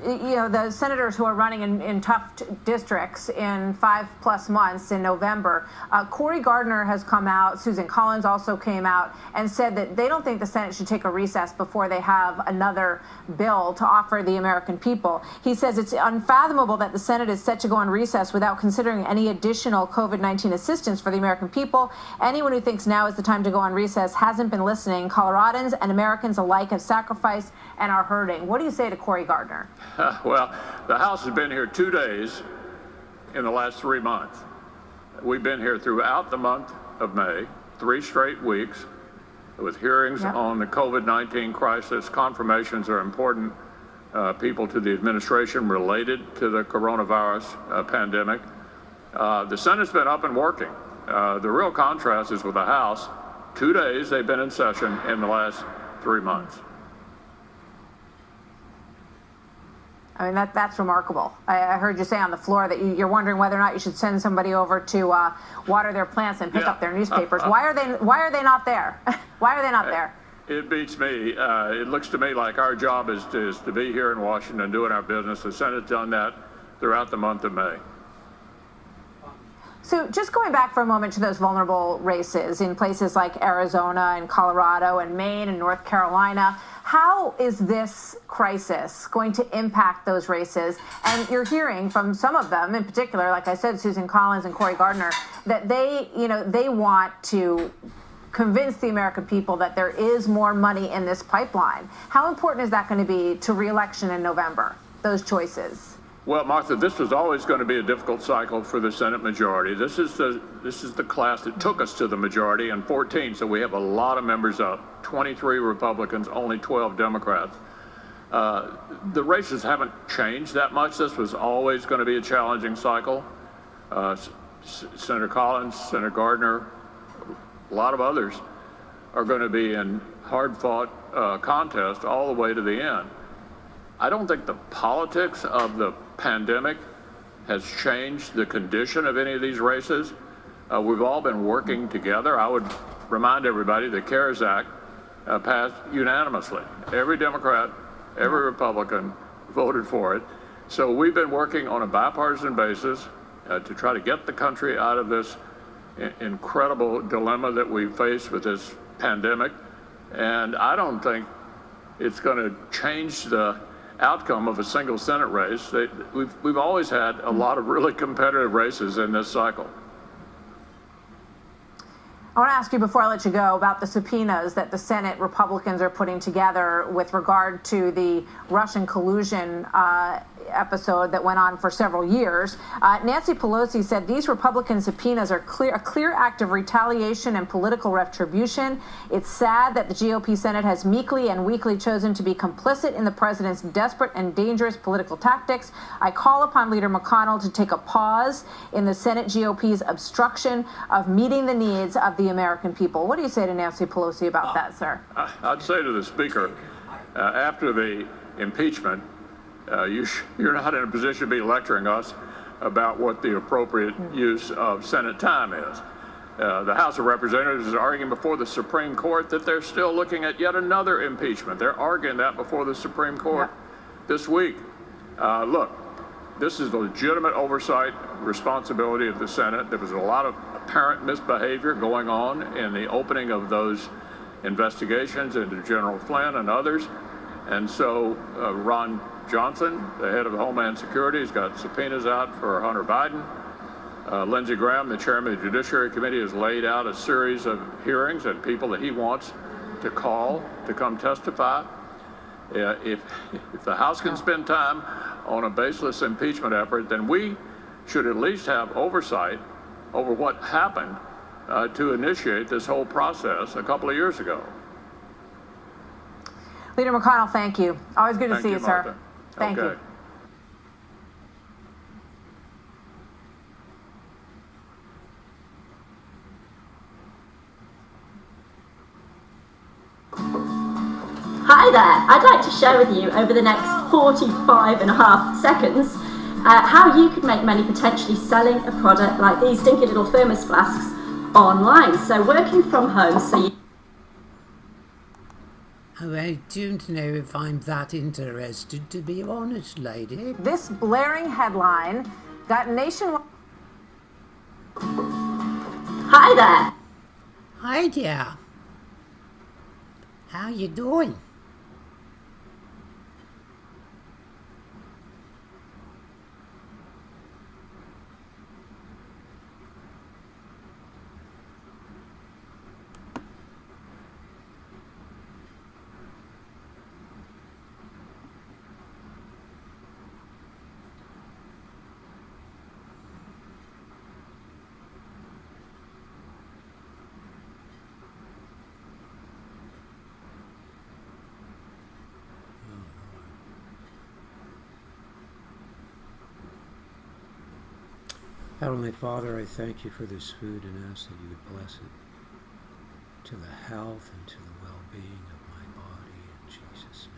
Speaker 15: the senators who are running in tough districts in 5+ months in November, Cory Gardner has come out. Susan Collins also came out and said that they don't think the Senate should take a recess before they have another bill to offer the American people. He says it's unfathomable that the Senate is set to go on recess without considering any additional COVID-19 assistance for the American people. Anyone who thinks now is the time to go on recess hasn't been listening. Coloradans and Americans alike have sacrificed and are hurting. What do you say to Cory Gardner?
Speaker 18: Well, the House has been here 2 days in the last 3 months. We've been here throughout the month of May, 3 straight weeks, with hearings on the COVID-19 crisis. Confirmations are important people to the administration related to the coronavirus pandemic. The Senate's been up and working. The real contrast is with the House. 2 days they've been in session in the last 3 months.
Speaker 15: I mean, that's remarkable. I heard you say on the floor that you're wondering whether or not you should send somebody over to water their plants and pick up their newspapers. Why are they not there? Why are they not there?
Speaker 18: It beats me. It looks to me like our job is to be here in Washington doing our business. The Senate's done that throughout the month of May.
Speaker 15: So just going back for a moment to those vulnerable races in places like Arizona and Colorado and Maine and North Carolina, how is this crisis going to impact those races? And you're hearing from some of them, in particular, like I said, Susan Collins and Cory Gardner, that they want to convince the American people that there is more money in this pipeline. How important is that going to be to re-election in November, those choices?
Speaker 18: Well, Martha, this was always going to be a difficult cycle for the Senate majority. This is the class that took us to the majority in 14, so we have a lot of members up, 23 Republicans, only 12 Democrats. The races haven't changed that much. This was always going to be a challenging cycle. Senator Collins, Senator Gardner, a lot of others are going to be in hard-fought contest all the way to the end. I don't think the politics of the pandemic has changed the condition of any of these races. We've all been working together. I would remind everybody the CARES Act passed unanimously. Every Democrat, every Republican voted for it. So we've been working on a bipartisan basis to try to get the country out of this incredible dilemma that we face with this pandemic. And I don't think it's going to change the outcome of a single Senate race. We've always had a lot of really competitive races in this cycle.
Speaker 15: I want to ask you before I let you go about the subpoenas that the Senate Republicans are putting together with regard to the Russian collusion episode that went on for several years. Nancy Pelosi said these Republican subpoenas are a clear act of retaliation and political retribution. It's sad that the GOP Senate has meekly and weakly chosen to be complicit in the president's desperate and dangerous political tactics. I call upon Leader McConnell to take a pause in the Senate GOP's obstruction of meeting the needs of the American people. What do you say to Nancy Pelosi about that, sir?
Speaker 18: I'd say to the Speaker, after the impeachment, you're not in a position to be lecturing us about what the appropriate use of Senate time is. The House of Representatives is arguing before the Supreme Court that they're still looking at yet another impeachment. They're arguing that before the Supreme Court this week. Look, this is the legitimate oversight responsibility of the Senate. There was a lot of apparent misbehavior going on in the opening of those investigations into General Flynn and others. And so Ron Johnson, the head of Homeland Security, has got subpoenas out for Hunter Biden. Lindsey Graham, the chairman of the Judiciary Committee, has laid out a series of hearings and people that he wants to call to come testify. If the House can spend time on a baseless impeachment effort, then we should at least have oversight over what happened to initiate this whole process a couple of years ago.
Speaker 15: Leader McConnell, thank you. Always good to see you,
Speaker 18: Martha.
Speaker 15: sir. Thank you.
Speaker 11: Hi there, I'd like to share with you over the next 45.5 seconds how you could make money potentially selling a product like these stinky little thermos flasks online. So working from home, so you...
Speaker 1: Oh, I don't know if I'm that interested, to be honest, lady.
Speaker 15: This blaring headline got nationwide...
Speaker 11: Hi there.
Speaker 1: Hi there. How you doing? Heavenly Father, I thank you for this food and ask that you would bless it to the health and to the well-being of my body, in Jesus' name.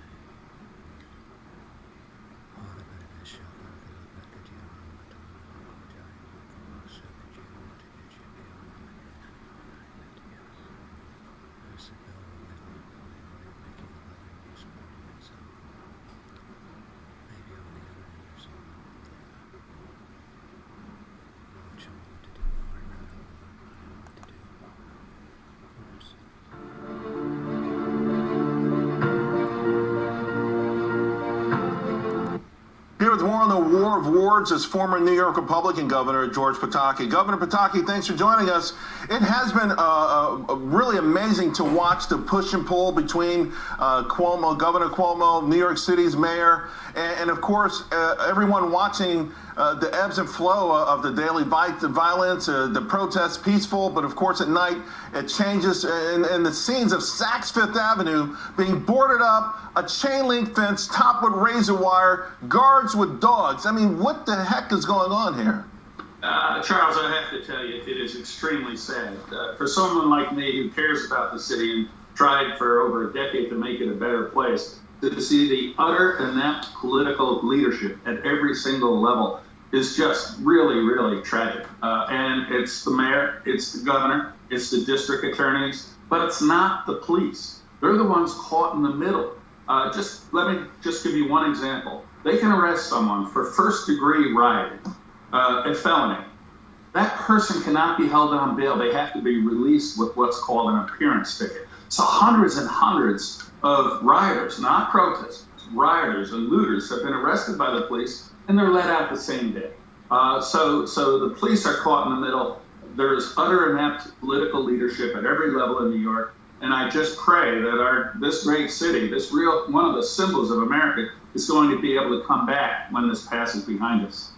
Speaker 19: Here with more on the war of words is former New York Republican Governor George Pataki. Governor Pataki, thanks for joining us. It has been really amazing to watch the push and pull between Cuomo, Governor Cuomo, New York City's mayor, and of course, everyone watching the ebbs and flow of the daily violence, the protests peaceful, but of course at night it changes, and the scenes of Saks Fifth Avenue being boarded up, a chain link fence topped with razor wire, guards with dogs. I mean, what the heck is going on here?
Speaker 20: Charles, I have to tell you, it is extremely sad. For someone like me who cares about the city and tried for over a decade to make it a better place, to see the utter inept political leadership at every single level is just really, really tragic. And it's the mayor, it's the governor, it's the district attorneys, but it's not the police. They're the ones caught in the middle. Let me just give you one example. They can arrest someone for first-degree rioting, a felony. That person cannot be held on bail. They have to be released with what's called an appearance ticket. So hundreds and hundreds of rioters, not protesters, rioters and looters have been arrested by the police, and they're let out the same day. So the police are caught in the middle. There's utter inept political leadership at every level in New York, and I just pray that this great city, one of the symbols of America, is going to be able to come back when this passes behind us.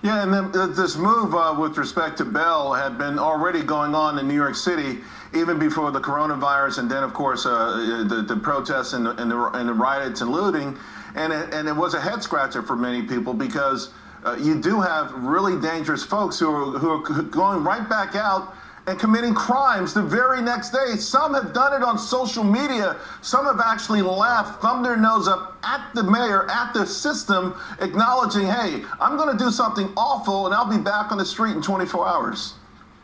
Speaker 19: Yeah, and then this move with respect to bail had been already going on in New York City even before the coronavirus, and then of course the protests and the riots and looting, and it was a head scratcher for many people because you do have really dangerous folks who are going right back out and committing crimes the very next day. Some have done it on social media. Some have actually laughed, thumbed their nose up at the mayor, at the system, acknowledging, hey, I'm going to do something awful and I'll be back on the street in 24 hours.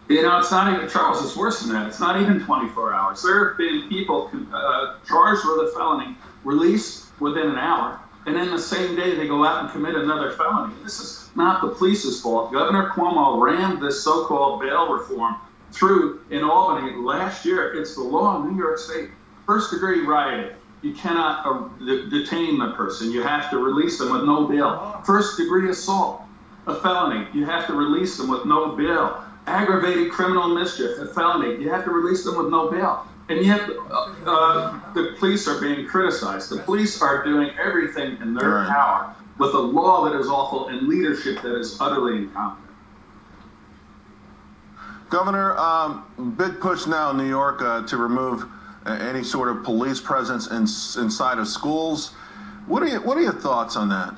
Speaker 20: You know, it's not even, Charles, it's worse than that. It's not even 24 hours. There have been people charged with a felony, released within an hour, and then the same day they go out and commit another felony. This is not the police's fault. Governor Cuomo rammed this so-called bail reform through in Albany last year. It's the law in New York State. First-degree rioting. You cannot detain the person. You have to release them with no bail. First-degree assault, a felony. You have to release them with no bail. Aggravated criminal mischief, a felony. You have to release them with no bail. And yet the police are being criticized. The police are doing everything in their power with a law that is awful and leadership that is utterly incompetent.
Speaker 19: Governor, big push now in New York to remove any sort of police presence inside of schools. What are your thoughts on that?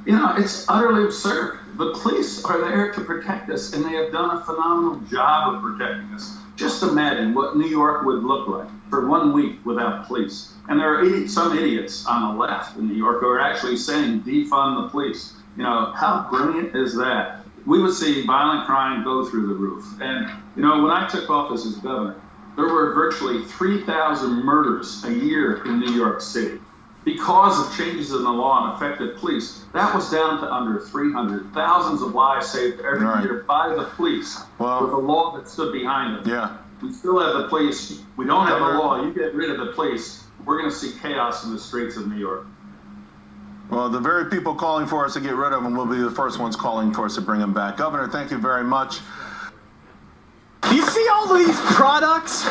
Speaker 20: You know, it's utterly absurd. The police are there to protect us, and they have done a phenomenal job of protecting us. Just imagine what New York would look like for 1 week without police. And there are some idiots on the left in New York who are actually saying defund the police. You know, how brilliant is that? We would see violent crime go through the roof. And, you know, when I took office as governor, there were virtually 3,000 murders a year in New York City. Because of changes in the law and effective police, that was down to under 300. Thousands of lives saved every year by the police with a law that stood behind them.
Speaker 19: Yeah.
Speaker 20: We still have the police. We don't have a law. You get rid of the police, we're going to see chaos in the streets of New York.
Speaker 19: Well, the very people calling for us to get rid of them will be the first ones calling for us to bring them back. Governor, thank you very much.
Speaker 21: You see all these products?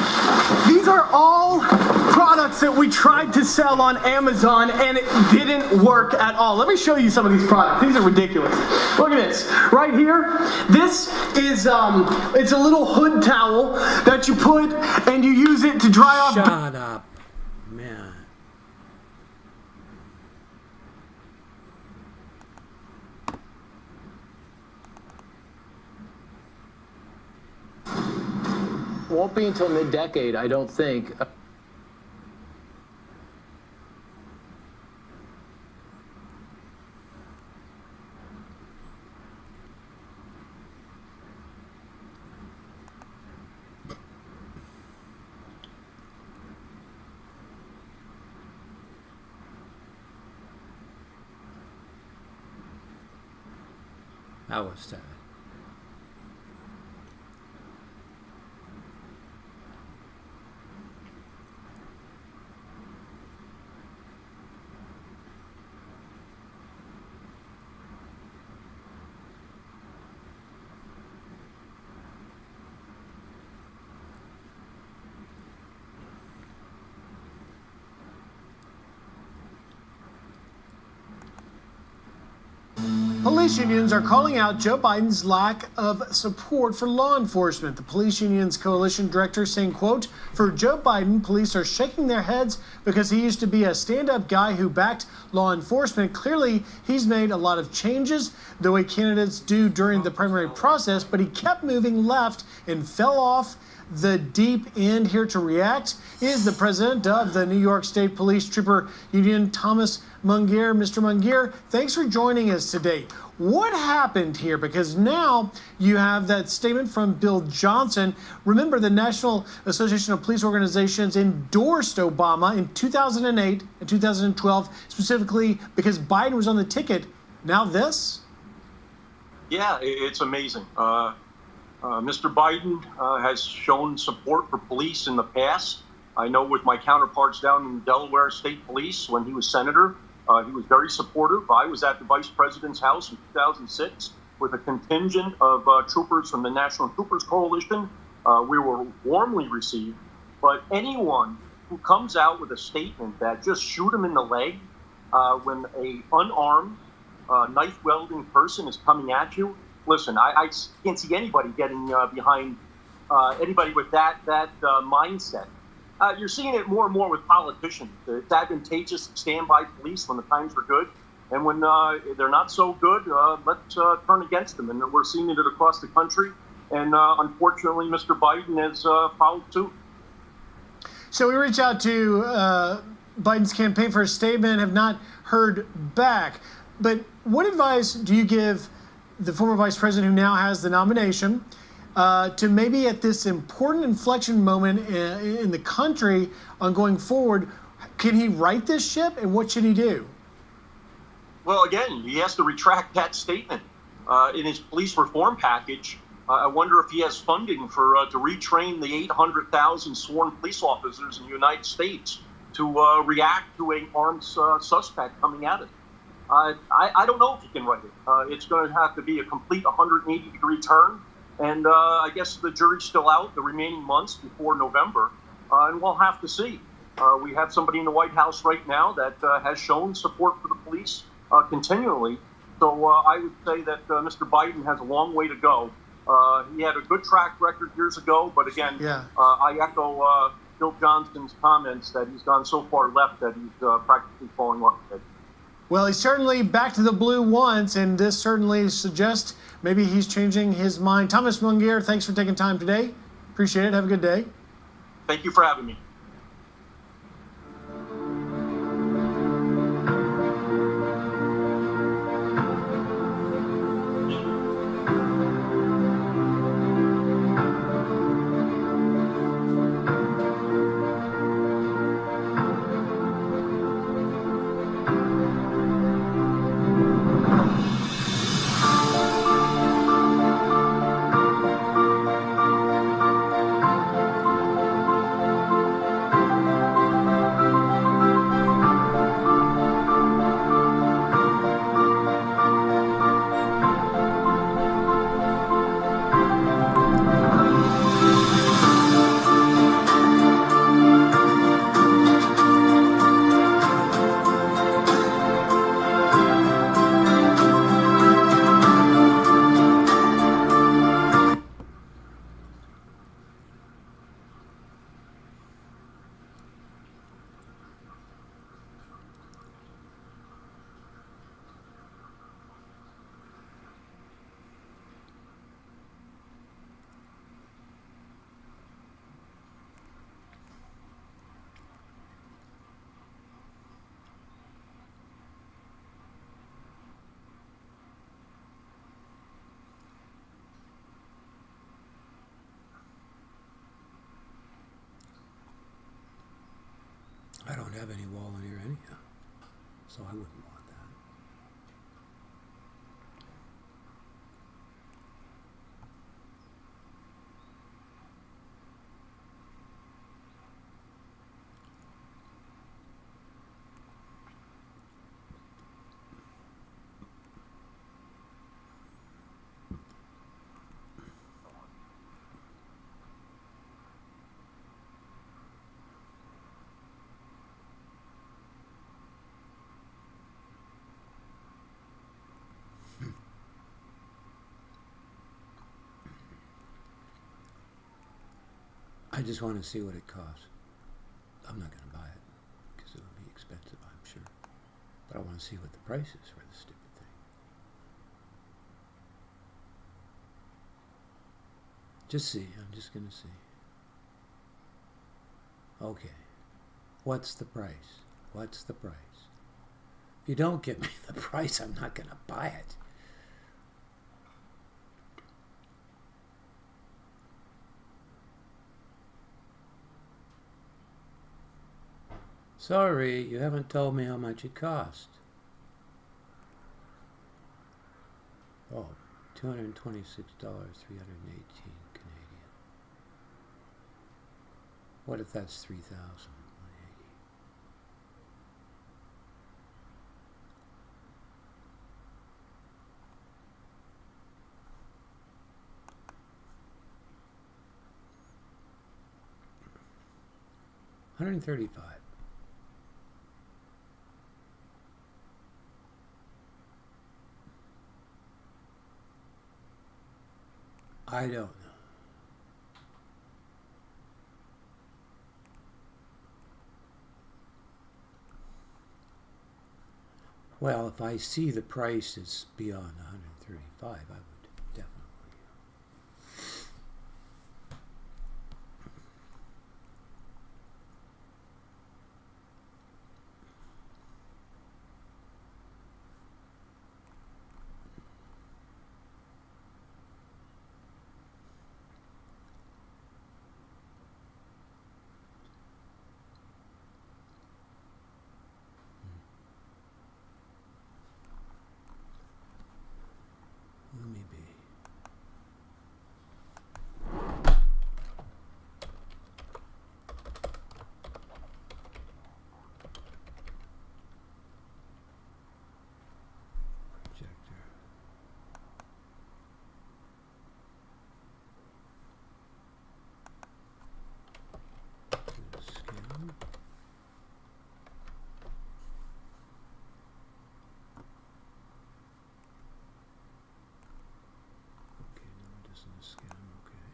Speaker 21: These are all products that we tried to sell on Amazon and it didn't work at all. Let me show you some of these products. These are ridiculous. Look at this. Right here, this is it's a little hood towel that you put and you use it to dry off.
Speaker 1: Shut up, man.
Speaker 22: Won't be until mid-decade, I don't think.
Speaker 1: That was sad.
Speaker 3: Police unions are calling out Joe Biden's lack of support for law enforcement. The police union's coalition director saying, quote, "For Joe Biden, police are shaking their heads because he used to be a stand-up guy who backed law enforcement. Clearly, he's made a lot of changes the way candidates do during the primary process, but he kept moving left and fell off the deep end." Here to react is the president of the New York State Police Trooper Union, Thomas Mungier. Mr. Mungier, thanks for joining us today. What happened here? Because now you have that statement from Bill Johnson. Remember, the National Association of Police Organizations endorsed Obama in 2008 and 2012, specifically because Biden was on the ticket. Now this?
Speaker 5: Yeah, it's amazing. Mr. Biden has shown support for police in the past. I know with my counterparts down in Delaware State Police, when he was senator, he was very supportive. I was at the vice president's house in 2006 with a contingent of troopers from the National Troopers Coalition. We were warmly received. But anyone who comes out with a statement that just shoot him in the leg when a unarmed, knife-wielding person is coming at you, listen, I can't see anybody getting behind anybody with that mindset. You're seeing it more and more with politicians. It's advantageous to stand by police when the times are good. And when they're not so good, let's turn against them. And we're seeing it across the country. And unfortunately, Mr. Biden has followed suit.
Speaker 3: So we reached out to Biden's campaign for a statement, have not heard back. But what advice do you give the former vice president who now has the nomination to maybe at this important inflection moment in the country on going forward? Can he right this ship, and what should he do?
Speaker 5: Well, again, he has to retract that statement in his police reform package. I wonder if he has funding for to retrain the 800,000 sworn police officers in the United States to react to an armed suspect coming at it. I don't know if he can write it. It's going to have to be a complete 180-degree turn. And I guess the jury's still out the remaining months before November, and we'll have to see. We have somebody in the White House right now that has shown support for the police continually. So I would say that Mr. Biden has a long way to go. He had a good track record years ago, but again, I echo Bill Johnson's comments that he's gone so far left that he's practically falling off the edge.
Speaker 3: Well, he's certainly back to the blue once, and this certainly suggests maybe he's changing his mind. Thomas Mungier, thanks for taking time today. Appreciate it. Have a good day.
Speaker 5: Thank you for having me.
Speaker 1: I don't have any wall in here anyhow, so I wouldn't want that. I just want to see what it costs. I'm not going to buy it because it would be expensive, I'm sure. But I want to see what the price is for the stupid thing. Just see. I'm just going to see. Okay. What's the price? What's the price? If you don't give me the price, I'm not going to buy it. Sorry, you haven't told me how much it cost. Oh, $226, 318 Canadian. What if that's 3,000? 135. I don't know. Well, if I see the price is beyond 135, I would definitely. Let me be. Projector. Do a scan. Okay, no, it isn't a scam, okay.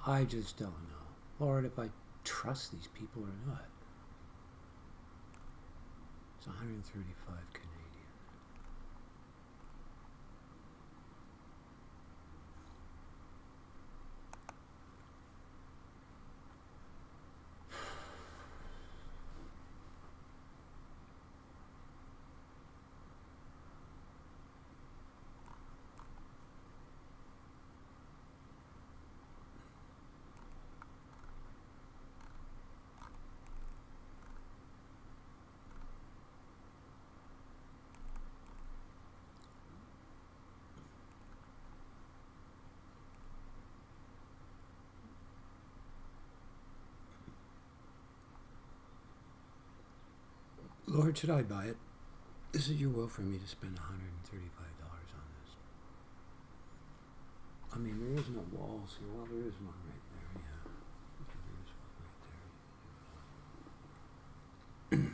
Speaker 1: I just don't know, Lord, if I trust these people or not. It's 135 Canadian. Lord, should I buy it? Is it your will for me to spend $135 on this? I mean, there is no walls here. Well, there is one right there, yeah. There is one right there.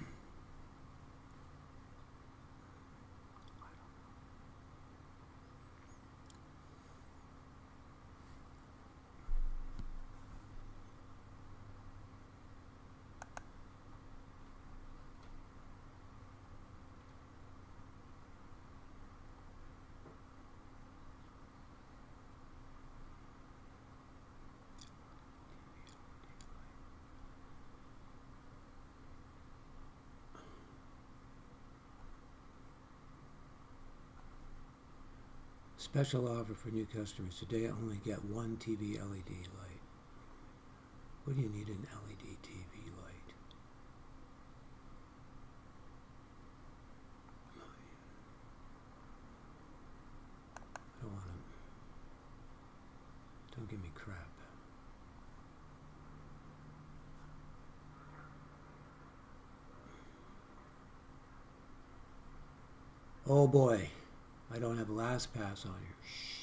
Speaker 1: Special offer for new customers. Today only get one TV LED light. What do you need an LED TV light? I don't want them. Don't give me crap. Oh boy, I don't have LastPass on here. Shh.